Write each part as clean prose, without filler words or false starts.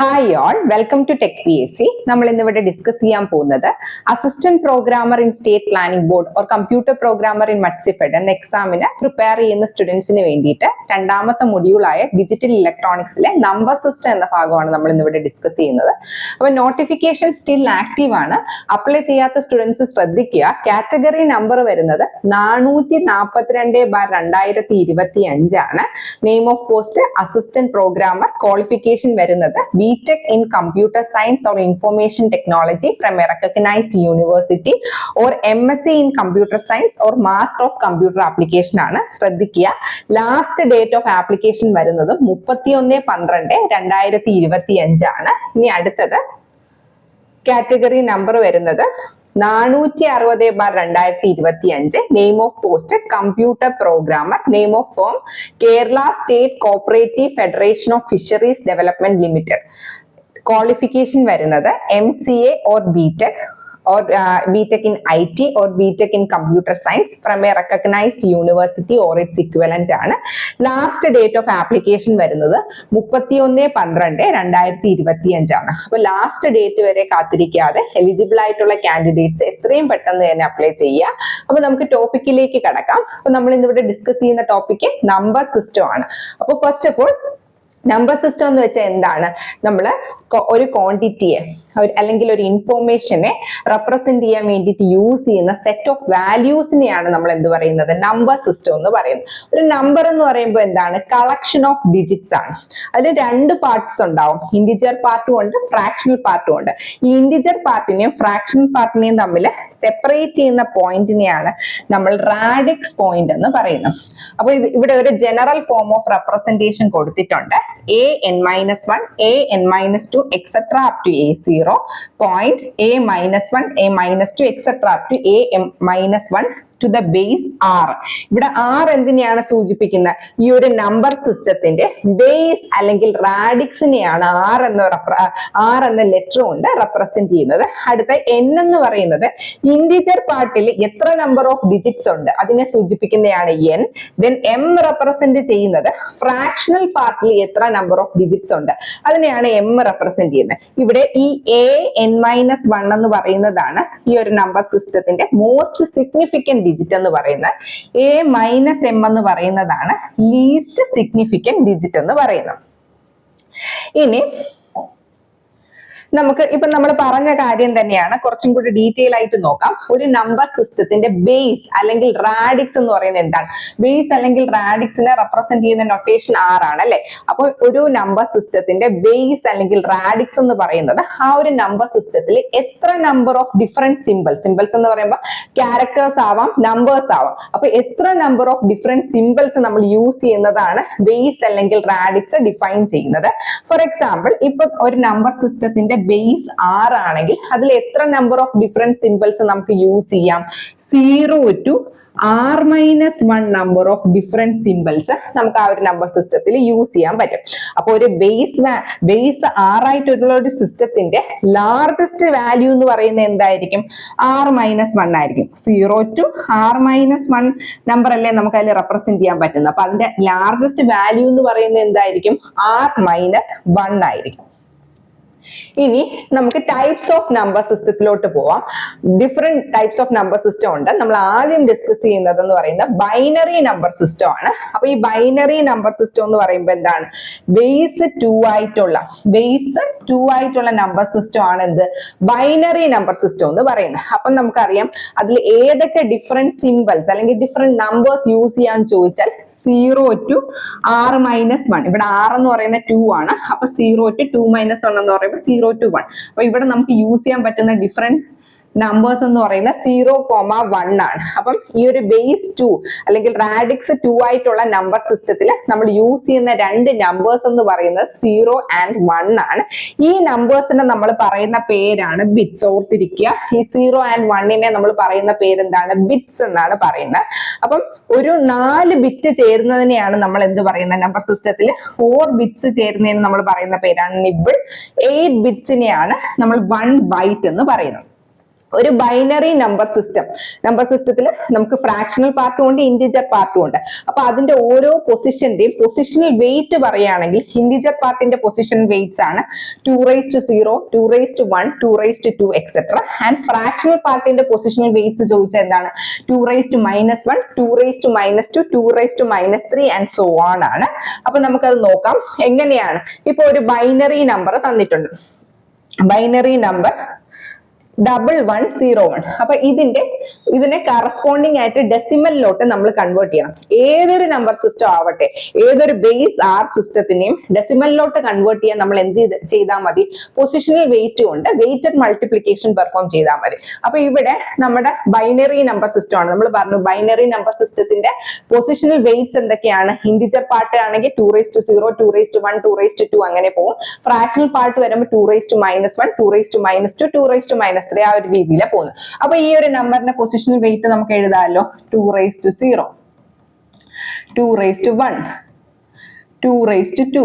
Hi all, welcome to tech PSC. നമ്മൾ ഇന്നിവിടെ discuss ചെയ്യാൻ പോകുന്നത് assistant programmer in state planning board or computer programmer in Matsyafed എന്ന എക്സാമിന് പ്രിപ്പയർ ചെയ്യുന്ന സ്റ്റുഡൻസിന് വേണ്ടിയിട്ട് രണ്ടാമത്തെ മൊഡ്യൂളായ ഡിജിറ്റൽ ഇലക്ട്രോണിക്സിലെ നമ്പർ സിസ്റ്റം എന്ന ഭാഗമാണ് നമ്മൾ ഇന്നിവിടെ ഡിസ്കസ് ചെയ്യുന്നത്. അപ്പോൾ നോട്ടിഫിക്കേഷൻ സ്റ്റിൽ ആക്റ്റീവ് ആണ്. അപ്ലൈ ചെയ്യാത്ത സ്റ്റുഡൻസ് ശ്രദ്ധിക്കുക. കാറ്റഗറി നമ്പർ വരുന്നത് 442/2025 ആണ്. Name of post assistant programmer. Qualification വരുന്നത് BTech in Computer Science or Information Technology from a recognized university or MSc in Computer Science or Master of Computer Application ആണ്. ശ്രദ്ധിക്കുക, last date of application വരുന്നത് 31/12/2025 ആണ്. ഇനി അടുത്തത് category number വരുന്നത് 460/2025. Name of post computer programmer. Name of firm Kerala state cooperative federation of fisheries development limited. Qualification വരുന്നത് MCA or BTech or BTech in IT or BTech in Computer Science from a recognized university or its equivalent ആണ്. Last date of application വരുന്നത് 31/12/2025 ആണ്. അപ്പൊ last date വരെ കാത്തിരിക്കാതെ eligible ആയിട്ടുള്ള candidates എത്രയും പെട്ടെന്ന് തന്നെ അപ്ലൈ ചെയ്യുക. അപ്പൊ നമുക്ക് ടോപ്പിക്കിലേക്ക് കടക്കാം. അപ്പൊ നമ്മൾ ഇന്നിവിടെ ഡിസ്കസ് ചെയ്യുന്ന ടോപ്പിക് നമ്പർ സിസ്റ്റം ആണ്. അപ്പൊ first of all number system എന്ന് വെച്ചാൽ എന്താണ്? നമ്മൾ ഒരു ക്വാണ്ടിറ്റിയെ അല്ലെങ്കിൽ ഒരു ഇൻഫോർമേഷനെ റെപ്രസെന്റ് ചെയ്യാൻ വേണ്ടിയിട്ട് യൂസ് ചെയ്യുന്ന സെറ്റ് ഓഫ് വാല്യൂസിനെയാണ് നമ്മൾ എന്ത് പറയുന്നത്? നമ്പർ സിസ്റ്റം എന്ന് പറയുന്നത്. ഒരു നമ്പർ എന്ന് പറയുമ്പോൾ എന്താണ്? കളക്ഷൻ ഓഫ് ഡിജിറ്റ്സ് ആണ്. അതിൽ രണ്ട് പാർട്സ് ഉണ്ടാവും. ഇൻഡിജർ പാർട്ടും ഉണ്ട്, ഫ്രാക്ഷണൽ പാർട്ടും ഉണ്ട്. ഈ ഇൻഡിജർ പാർട്ടിനെയും ഫ്രാക്ഷണൽ പാർട്ടിനെയും തമ്മിൽ സെപ്പറേറ്റ് ചെയ്യുന്ന പോയിന്റിനെയാണ് നമ്മൾ റാഡിക്സ് പോയിന്റ് എന്ന് പറയുന്നത്. അപ്പൊ ഇവിടെ ഒരു ജനറൽ ഫോം ഓഫ് റെപ്രസെന്റേഷൻ കൊടുത്തിട്ടുണ്ട്. an-1, an-2 etc. up to a0, point a-1, a-2 etc. up to a-1 to the base r. ഇവിടെ r എന്തിനെയാണ് സൂചിപ്പിക്കുന്നത്? ഈ ഒരു നമ്പർ സിസ്റ്റത്തിന്റെ ബേസ് അല്ലെങ്കിൽ റാഡിക്സിനെയാണ് r എന്ന ലെറ്റർ കൊണ്ട് റെപ്രസെന്റ് ചെയ്യുന്നത്. അടുത്ത n എന്ന് പറയുന്നത് ഇൻഡിജർ പാർട്ടിൽ എത്ര നമ്പർ ഓഫ് ഡിജിറ്റ്സ് ഉണ്ട് അതിനെ സൂചിപ്പിക്കുന്നതാണ് n. ദെൻ m റെപ്രസെന്റ് ചെയ്യുന്നത് ഫ്രാക്ഷണൽ പാർട്ടിൽ എത്ര നമ്പർ ഓഫ് ഡിജിറ്റ്സ് ഉണ്ട് അതിനെയാണ് m റെപ്രസെന്റ് ചെയ്യുന്നത്. ഇവിടെ ഈ an-1 എന്ന് പറയുന്നതാണ് ഈ ഒരു നമ്പർ സിസ്റ്റത്തിന്റെ മോസ്റ്റ് സിഗ്നിഫിക്കന്റ് ഡിജിറ്റ് എന്ന് പറയുന്നത്. a-m എന്ന് പറയുന്നതാണ് ലീസ്റ്റ് സിഗ്നിഫിക്കന്റ് ഡിജിറ്റ് എന്ന് പറയുന്നത്. ഇനി നമുക്ക് ഇപ്പൊ നമ്മൾ പറഞ്ഞ കാര്യം തന്നെയാണ്, കുറച്ചും കൂടി ഡീറ്റെയിൽ ആയിട്ട് നോക്കാം. ഒരു നമ്പർ സിസ്റ്റത്തിന്റെ ബേസ് അല്ലെങ്കിൽ റാഡിക്സ് എന്ന് പറയുന്നത് എന്താണ്? ബേസ് അല്ലെങ്കിൽ റാഡിക്സിനെ റെപ്രസെന്റ് ചെയ്യുന്ന നൊട്ടേഷൻ r ആണ് അല്ലെ. അപ്പോൾ ഒരു നമ്പർ സിസ്റ്റത്തിന്റെ ബേസ് അല്ലെങ്കിൽ റാഡിക്സ് എന്ന് പറയുന്നത് ആ ഒരു നമ്പർ സിസ്റ്റത്തിൽ എത്ര നമ്പർ ഓഫ് ഡിഫറെന്റ് സിമ്പിൾസ് എന്ന് പറയുമ്പോൾ ക്യാരക്ടേഴ്സ് ആവാം, നമ്പേഴ്സ് ആവാം. അപ്പൊ എത്ര നമ്പർ ഓഫ് ഡിഫറെന്റ് സിമ്പിൾസ് നമ്മൾ യൂസ് ചെയ്യുന്നതാണ് ബേസ് അല്ലെങ്കിൽ റാഡിക്സ് ഡിഫൈൻ ചെയ്യുന്നത്. ഫോർ എക്സാമ്പിൾ, ഇപ്പൊ ഒരു നമ്പർ സിസ്റ്റത്തിന്റെ ബേസ് r ആണെങ്കിൽ അതിൽ എത്ര നമ്പർ ഓഫ് ഡിഫറെന്റ് സിമ്പിൾസ് നമുക്ക് യൂസ് ചെയ്യാം? 0 to r-1 number of different symbols നമുക്ക് ആ ഒരു നമ്പർ സിസ്റ്റത്തിൽ യൂസ് ചെയ്യാൻ പറ്റും. അപ്പൊ ഒരു ബേസ് r ആയിട്ടുള്ള ഒരു സിസ്റ്റത്തിന്റെ ലാർജസ്റ്റ് വാല്യൂ എന്ന് പറയുന്നത് എന്തായിരിക്കും? r-1 ആയിരിക്കും. 0 to r-1 നമ്പർ അല്ലേ നമുക്ക് അതിൽ റെപ്രസെന്റ് ചെയ്യാൻ പറ്റുന്നത്. അപ്പൊ അതിന്റെ ലാർജസ്റ്റ് വാല്യൂ എന്ന് പറയുന്നത് എന്തായിരിക്കും? r-1 ആയിരിക്കും. ഇനി നമുക്ക് ടൈപ്സ് ഓഫ് നമ്പർ സിസ്റ്റത്തിലോട്ട് പോവാം. Different types of number system ഉണ്ട്. നമ്മൾ ആദ്യം ഡിസ്കസ് ചെയ്യുന്നത് എന്ന് പറയുന്നത് ബൈനറി നമ്പർ സിസ്റ്റം ആണ്. അപ്പൊ ഈ ബൈനറി നമ്പർ സിസ്റ്റം എന്ന് പറയുമ്പോൾ എന്താണ്? ബേസ് 2 ആയിട്ടുള്ള നമ്പർ സിസ്റ്റം ആണ് എന്ത്? ബൈനറി നമ്പർ സിസ്റ്റം എന്ന് പറയുന്നത്. അപ്പൊ നമുക്കറിയാം അതിൽ ഏതൊക്കെ ഡിഫറെന്റ് സിമ്പിൾസ് അല്ലെങ്കിൽ ഡിഫറെന്റ് നമ്പേഴ്സ് യൂസ് ചെയ്യാൻ ചോദിച്ചാൽ 0 to r-1. ഇവിടെ r എന്ന് പറയുന്ന 2 ആണ്. അപ്പൊ 0 to 2-1 എന്ന് പറയുമ്പോൾ 0 to 1. അപ്പൊ ഇവിടെ നമുക്ക് യൂസ് ചെയ്യാൻ പറ്റുന്ന ഡിഫറെന്റ് നമ്പേഴ്സ് എന്ന് പറയുന്നത് 0,1 ആണ്. അപ്പം ഈ ഒരു ബേസ് 2 അല്ലെങ്കിൽ റാഡിക്സ് 2 ആയിട്ടുള്ള നമ്പർ സിസ്റ്റത്തിൽ നമ്മൾ യൂസ് ചെയ്യുന്ന രണ്ട് നമ്പേഴ്സ് എന്ന് പറയുന്നത് 0 and 1 ആണ്. ഈ നമ്പേഴ്സിനെ നമ്മൾ പറയുന്ന പേരാണ് ബിറ്റ്സ്. ഓർത്തിരിക്കുക, ഈ 0 and 1നെ നമ്മൾ പറയുന്ന പേരെന്താണ്? ബിറ്റ്സ് എന്നാണ് പറയുന്നത്. അപ്പം ഒരു 4 ബിറ്റ് ചേരുന്നതിനെയാണ് നമ്മൾ എന്ത് പറയുന്നത്? നമ്പർ സിസ്റ്റത്തിൽ 4 ബിറ്റ്സ് ചേരുന്നതിന് നമ്മൾ പറയുന്ന പേരാണ് നിബിൾ. 8 ബിറ്റ്സിനെയാണ് നമ്മൾ 1 ബൈറ്റ് എന്ന് പറയുന്നത്. ഒരു ബൈനറി നമ്പർ സിസ്റ്റത്തിൽ നമുക്ക് ഫ്രാക്ഷണൽ പാർട്ടും ഉണ്ട് ഇന്റിജർ പാർട്ടും ഉണ്ട്. അപ്പൊ അതിന്റെ ഓരോ പൊസിഷന്റെയും പൊസിഷണൽ വെയിറ്റ് പറയുകയാണെങ്കിൽ ഇന്റിജർ പാർട്ടിന്റെ പൊസിഷൻ വെയിറ്റ്സ് ആണ് 2⁻0, 2⁻1, 2⁻2 എക്സെട്ര. ആൻഡ് ഫ്രാക്ഷണൽ പാർട്ടിന്റെ പൊസിഷണൽ വെയിറ്റ്സ് ചോദിച്ചാൽ എന്താണ് 2⁻−1, 2⁻−2, 2⁻−3 ആൻഡ് സോ ഓൺ ആണ്. അപ്പൊ നമുക്കത് നോക്കാം എങ്ങനെയാണ്. ഇപ്പൊ ഒരു ബൈനറി നമ്പർ തന്നിട്ടുണ്ട്, ബൈനറി നമ്പർ 1101. അപ്പൊ ഇതിനെ കറസ്പോണ്ടിങ് ആയിട്ട് ഡെസിമലിലോട്ട് നമ്മൾ കൺവേർട്ട് ചെയ്യണം. ഏതൊരു നമ്പർ സിസ്റ്റം ആവട്ടെ, ഏതൊരു ബേസ് ആർ സിസ്റ്റത്തിനെയും ഡെസിമലിലോട്ട് കൺവേർട്ട് ചെയ്യാൻ നമ്മൾ എന്ത് ചെയ്താൽ മതി, പൊസിഷണൽ വെയിറ്റ് കൊണ്ട് വെയിറ്റഡ് മൾട്ടിപ്ലിക്കേഷൻ പെർഫോം ചെയ്താൽ മതി. അപ്പൊ ഇവിടെ നമ്മുടെ ബൈനറി നമ്പർ സിസ്റ്റം ആണ്. നമ്മൾ പറഞ്ഞു ബൈനറി നമ്പർ സിസ്റ്റത്തിന്റെ പൊസിഷണൽ വെയിറ്റ്സ് എന്തൊക്കെയാണ്. ഇന്റിജർ പാർട്ട് ആണെങ്കിൽ 2⁻0, 2⁻1, 2⁻2 അങ്ങനെ പോകും. ഫ്രാക്ഷണൽ പാർട്ട് വരുമ്പോൾ 2⁻−1, 2⁻−2, 2⁻−3 ആ ഒരു രീതിയിൽ പോകുന്നു. അപ്പൊ ഈ ഒരു നമ്പറിന്റെ പൊസിഷണൽ വെയിറ്റ് നമുക്ക് എഴുതാമല്ലോ. 2⁻0, 2⁻1, 2⁻2,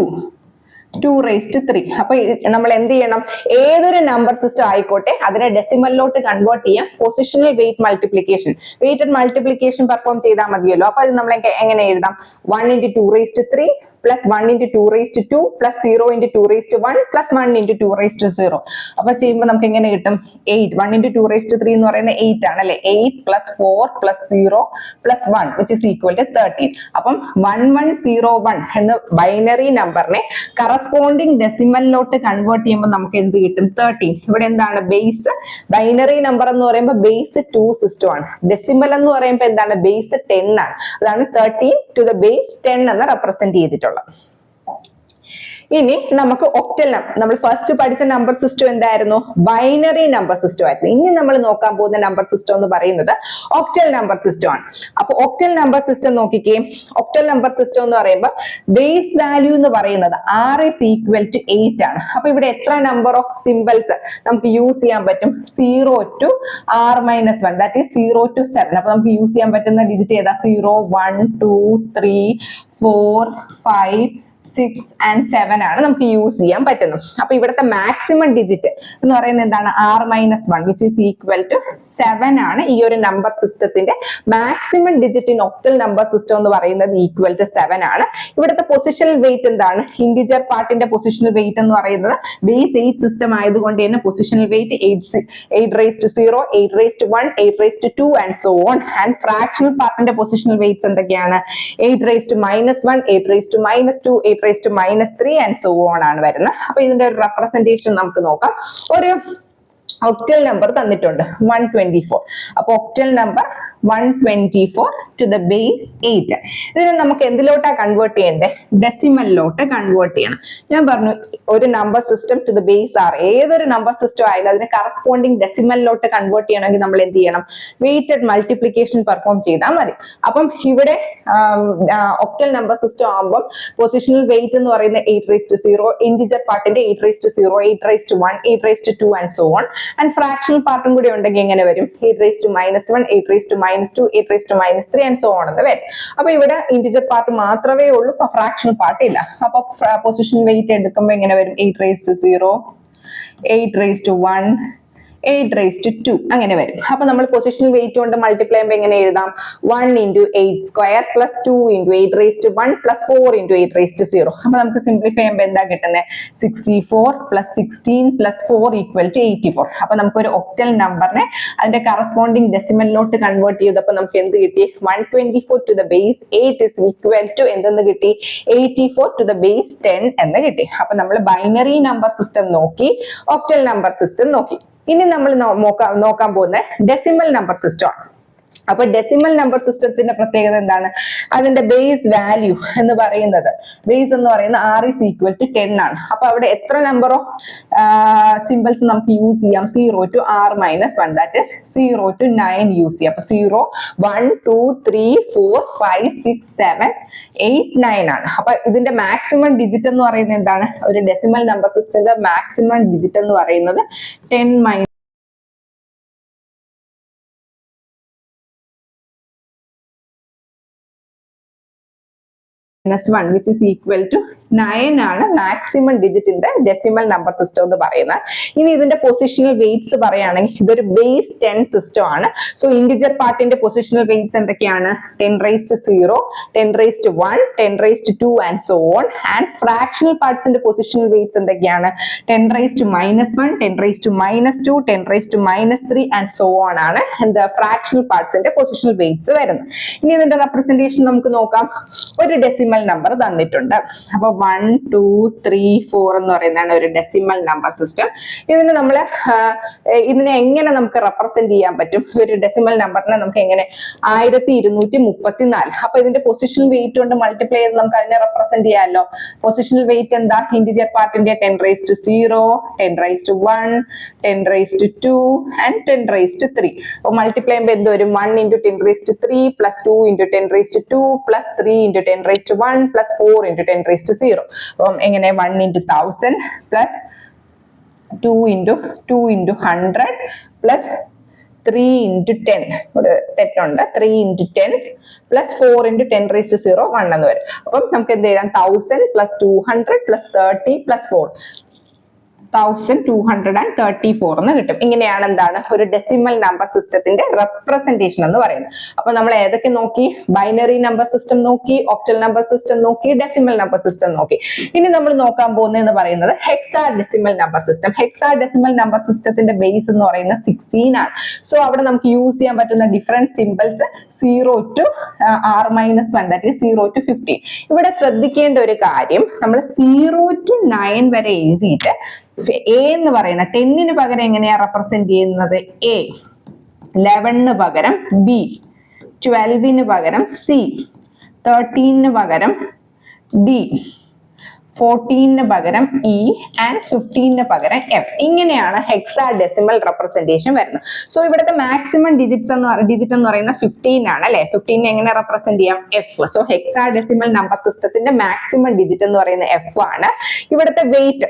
2⁻3. അപ്പൊ നമ്മൾ എന്ത് ചെയ്യണം, ഏതൊരു നമ്പർ സിസ്റ്റം ആയിക്കോട്ടെ അതിനെ ഡെസിമലിലോട്ട് കൺവേർട്ട് ചെയ്യാം positional weight multiplication, weighted multiplication perform ചെയ്താൽ മതിയല്ലോ. അപ്പൊ അത് നമ്മൾ എങ്ങനെ എഴുതാം, 1 × 2⁻3 plus 1 × 2⁻2 plus 0 × 2⁻1 plus 1 × 2⁻0. അപ്പൊ ചെയ്യുമ്പോൾ നമുക്ക് എങ്ങനെ കിട്ടും, 8. 1 × 2⁻3 എന്ന് പറയുന്നത് 8 ആണ് അല്ലെ. 8 plus 4 plus 0 plus 1 which is equal to 13. അപ്പം 1101 എന്ന ബൈനറി നമ്പറിനെ കറസ്പോണ്ടിങ് ഡെസിമലിലോട്ട് കൺവേർട്ട് ചെയ്യുമ്പോൾ നമുക്ക് എന്ത് കിട്ടും, 13. ഇവിടെ എന്താണ് ബേസ്, ബൈനറി നമ്പർ എന്ന് പറയുമ്പോൾ ബേസ് 2 സിസ്റ്റം ആണ്. ഡെസിമൽ എന്ന് പറയുമ്പോൾ എന്താണ്, ബേസ് 10 ആണ്. അതാണ് 13 to the base 10 എന്ന് റെപ്രസെന്റ് ചെയ്തിട്ടുള്ളത്. ഇനി നമുക്ക് ഒക്ടൽ നമ്മൾ ഫസ്റ്റ് പഠിച്ച നമ്പർ സിസ്റ്റം എന്തായിരുന്നു, ബൈനറി നമ്പർ സിസ്റ്റം ആയിരുന്നു. ഇനി നമ്മൾ നോക്കാൻ പോകുന്ന നമ്പർ സിസ്റ്റം എന്ന് പറയുന്നത് ഒക്ടൽ നമ്പർ സിസ്റ്റം ആണ്. അപ്പൊ ഒക്ടൽ നമ്പർ സിസ്റ്റം നോക്കിക്കേ. ഒക്ടൽ നമ്പർ സിസ്റ്റം എന്ന് പറയുമ്പോൾ ബേസ് വാല്യൂ എന്ന് പറയുന്നത് r is equal to 8 ആണ്. അപ്പൊ ഇവിടെ എത്ര നമ്പർ ഓഫ് സിമ്പിൾസ് നമുക്ക് യൂസ് ചെയ്യാൻ പറ്റും, 0 to r-1 that is 0 to 7. അപ്പൊ നമുക്ക് യൂസ് ചെയ്യാൻ പറ്റുന്ന ഡിജിറ്റ് ഏതാ, 0, 1, 2, 3, 4, 5, 6 and 7 ആണ് നമുക്ക് യൂസ് ചെയ്യാൻ പറ്റുന്നത്. അപ്പൊ ഇവിടുത്തെ മാക്സിമം ഡിജിറ്റ് എന്ന് പറയുന്നത് എന്താണ്, r-1 which is equal to 7 ആണ്. ഈ ഒരു നമ്പർ സിസ്റ്റത്തിന്റെ maximum digit in octal number system എന്ന് പറയുന്നത് ഈക്വൽ ടു 7 ആണ്. ഇവിടുത്തെ പൊസിഷണൽ വെയിറ്റ് എന്താണ്, ഇന്റിജർ പാർട്ടിന്റെ പൊസിഷണൽ വെയിറ്റ് എന്ന് പറയുന്നത് ബേസ് 8 സിസ്റ്റം ആയതുകൊണ്ട് തന്നെ positional weight 8⁻0, 8⁻1, 8⁻2 and so on. And fractional പാർട്ടിന്റെ പൊസിഷണൽ വെയിറ്റ്സ് എന്തൊക്കെയാണ്, 8⁻1, 8⁻2, 8⁻3 ആൻഡ് സോ ഓൺ ആണ് വരുന്നത്. അപ്പൊ ഇതിന്റെ ഒരു റെപ്രസെന്റേഷൻ നമുക്ക് നോക്കാം. ഒരു ഒക്ടൽ നമ്പർ തന്നിട്ടുണ്ട് 124. അപ്പൊ octal number 124 to the base 8. ഇതിനെ നമുക്ക് എന്തിലോട്ടാ കൺവേർട്ട് ചെയ്യണ്ടേ, ഡെസിമലിലോട്ട് കൺവേർട്ട് ചെയ്യണം. ഞാൻ പറഞ്ഞു ഒരു number system to the base R, ഏതൊരു നമ്പർ സിസ്റ്റം ആയാലും അതിനെ കറസ്പോണ്ടിങ് ഡെസിമലിലോട്ട് കൺവേർട്ട് ചെയ്യണമെങ്കിൽ നമ്മൾ എന്ത് ചെയ്യണം, വെയിറ്റഡ് മൾട്ടിപ്ലിക്കേഷൻ പെർഫോം ചെയ്താൽ മതി. അപ്പം ഇവിടെ ഒക്ടൽ നമ്പർ സിസ്റ്റം ആകുമ്പോൾ പൊസിഷണൽ വെയിറ്റ് എന്ന് പറയുന്നത് 8⁻0, ഇന്റിജർ പാർട്ടിന്റെ 8⁻0, 8⁻1, 8⁻2 and so on. And fractional പാർട്ടും കൂടി ഉണ്ടെങ്കിൽ എങ്ങനെ വരും, 8⁻1, 8⁻2, 8⁻3 ആൻഡ് സോ ഓൺ എന്ന് വരും. അപ്പൊ ഇവിടെ ഇന്റിജർ പാർട്ട് മാത്രമേ ഉള്ളൂ, ഫ്രാക്ഷണൽ പാർട്ട് ഇല്ല. അപ്പൊ പൊസിഷൻ വെയിറ്റ് എടുക്കുമ്പോൾ എങ്ങനെ വരും, 8⁻0, 8⁻1, 8⁻2 അങ്ങനെ വരും. അപ്പൊ നമ്മൾ പൊസിഷണൽ വെയിറ്റ് കൊണ്ട് മൾട്ടിപ്ലൈ ചെയ്യുമ്പോൾ എങ്ങനെ എഴുതാം, 1 × 8² plus 2 × 8⁻1 plus 4 × 8⁻0. അപ്പൊ നമുക്ക് സിംപ്ലിഫൈ ചെയ്യുമ്പോൾ എന്താ കിട്ടുന്നത്, 64 plus 16 plus 4 equal to 84. അപ്പൊ നമുക്ക് ഒരു ഒക്ടൽ നമ്പറിനെ അതിന്റെ കറസ്പോണ്ടിങ് ഡെസിമലിലോട്ട് കൺവേർട്ട് ചെയ്തപ്പോൾ നമുക്ക് എന്ത് കിട്ടി, 124 to the base 8 is equal to എന്തെന്ന് കിട്ടി, 84 to the base 10 എന്ന് കിട്ടി. അപ്പൊ നമ്മൾ ബൈനറി നമ്പർ സിസ്റ്റം നോക്കി, ഒക്ടൽ നമ്പർ സിസ്റ്റം നോക്കി. ഇനി നമ്മൾ നോക്കാൻ പോകുന്ന ഡെസിമൽ നമ്പർ സിസ്റ്റം ആണ്. അപ്പൊ ഡെസിമൽ നമ്പർ സിസ്റ്റത്തിന്റെ പ്രത്യേകത എന്താണ്, അതിന്റെ ബേസ് വാല്യൂ എന്ന് പറയുന്നത്, ബേസ് എന്ന് പറയുന്നത് r is equal to 10 ആണ്. അപ്പൊ അവിടെ എത്ര നമ്പർ ഓഫ് സിമ്പിൾസ് നമുക്ക് യൂസ് ചെയ്യാം, 0 to r-1 that is 0 to 9 use ചെയ്യാം. അപ്പൊ 0, 1, 2, 3, 4, 5, 6, 7, 8, 9 ആണ്. അപ്പൊ ഇതിന്റെ മാക്സിമം ഡിജിറ്റ് എന്ന് പറയുന്നത് എന്താണ്, ഒരു ഡെസിമൽ നമ്പർ സിസ്റ്റത്തിന്റെ മാക്സിമം ഡിജിറ്റ് എന്ന് പറയുന്നത് 10 -1 which is equal to 9 ആണ് maximum digit in the decimal number system എന്ന് പറയുന്നത്. ഇനി ഇതിന്റെ പൊസിഷണൽ വെയിറ്റ്സ് പറയുകയാണെങ്കിൽ ഇതൊരു ബേസ് 10 സിസ്റ്റം ആണ്. സോ ഇന്റിജർ പാർട്ടിന്റെ പൊസിഷണൽ വെയിറ്റ്സ് എന്തൊക്കെയാണ്? 10⁻0, 10⁻1, 10⁻2 and so on. And fractional പാർട്സിന്റെ പൊസിഷണൽ വെയിറ്റ്സ് എന്തൊക്കെയാണ്? 10⁻1, 10⁻2, 10⁻3 ആൻഡ് സോ ഓൺ ആണ് എന്താ ഫ്രാക്ഷണൽ പാർട്സിന്റെ പൊസിഷണൽ വെയിറ്റ്സ് വരുന്നത്. ഇനി ഇതിന്റെ റെപ്രസെന്റേഷൻ നമുക്ക് നോക്കാം. ഒരു ഡെസിമൽ നമ്പർ തന്നിട്ടുണ്ട്. അപ്പൊ 1, 2, 3, 4 എന്ന് പറയുന്നതാണ് ഒരു ഡെസിമൽ നമ്പർ സിസ്റ്റം. ഇതിനെ എങ്ങനെ നമുക്ക് റെപ്രസെന്റ് ചെയ്യാൻ പറ്റും? ഒരു ഡെസിമൽ നമ്പറിനെ നമുക്ക് എങ്ങനെ 1234. അപ്പൊ ഇതിന്റെ പൊസിഷണൽ വെയിറ്റ് കൊണ്ട് മൾട്ടിപ്ലൈ ചെയ്ത് നമുക്ക് അതിനെ റെപ്രസെന്റ് ചെയ്യാമല്ലോ. പൊസിഷണൽ വെയിറ്റ് എന്താ? ഇന്റിജർ പാർട്ടിന്റെ 10⁻0, 10⁻1, 10⁻2 ആൻഡ് 10⁻3. അപ്പൊ മൾട്ടിപ്ലൈ ചെയ്യുമ്പോൾ എന്ത് വരും? 1 × 10⁻3 പ്ലസ് 2 × 10⁻2 പ്ലസ് 3 × 10⁻1 പ്ലസ് 4 × 10⁻0. അപ്പം എങ്ങനെ? 1 × 1000 പ്ലസ് 2 × 100 പ്ലസ് 3 × 10. ഇവിടെ തെറ്റുണ്ട്. 3 × 10 പ്ലസ് 4 × 10⁻0 1 എന്ന് വരും. അപ്പം നമുക്ക് എന്ത് ചെയ്യാം? 1000 പ്ലസ് 200 പ്ലസ് 30 പ്ലസ് 4 1234 എന്ന് കിട്ടും. ഇങ്ങനെയാണ് എന്താണ് ഒരു ഡെസിമൽ നമ്പർ സിസ്റ്റത്തിന്റെ റെപ്രസെന്റേഷൻ എന്ന് പറയുന്നത്. അപ്പൊ നമ്മൾ ഏതൊക്കെ നോക്കി? ബൈനറി നമ്പർ സിസ്റ്റം നോക്കി, ഒക്ടൽ നമ്പർ സിസ്റ്റം നോക്കി, ഡെസിമൽ നമ്പർ സിസ്റ്റം നോക്കി. ഇനി നമ്മൾ നോക്കാൻ പോകുന്നതെന്ന് പറയുന്നത് hexadecimal number system. Hexadecimal number സിസ്റ്റത്തിന്റെ ബേസ് എന്ന് പറയുന്നത് 16 ആണ്. സോ അവിടെ നമുക്ക് യൂസ് ചെയ്യാൻ പറ്റുന്ന different symbols 0 to r-1, that is 0 to 15. ഇവിടെ ശ്രദ്ധിക്കേണ്ട ഒരു കാര്യം, നമ്മൾ 0 to 9 വരെ എഴുതിയിട്ട് എ എന്ന് പറയുന്ന 10ന് പകരം എങ്ങനെയാ റെപ്രസെന്റ് ചെയ്യുന്നത്? എ, 11ന് പകരം ബി, 12ന് പകരം സി, 13ന് പകരം ഡി, 14ന് പകരം ഇ ആൻഡ് 15ന് പകരം എഫ്. ഇങ്ങനെയാണ് ഹെക്സാഡെസിമൽ റെപ്രസെന്റേഷൻ വരുന്നത്. സോ ഇവിടുത്തെ മാക്സിമം ഡിജിറ്റ് എന്ന് പറയുന്നത് 15 ആണ് അല്ലെ. 15 എങ്ങനെ റെപ്രസെന്റ് ചെയ്യാം? എഫ്. സോ ഹെക്സാഡെസിമൽ നമ്പർ സിസ്റ്റത്തിന്റെ മാക്സിമം ഡിജിറ്റ് എന്ന് പറയുന്നത് എഫ് ആണ്. ഇവിടുത്തെ വെയിറ്റ്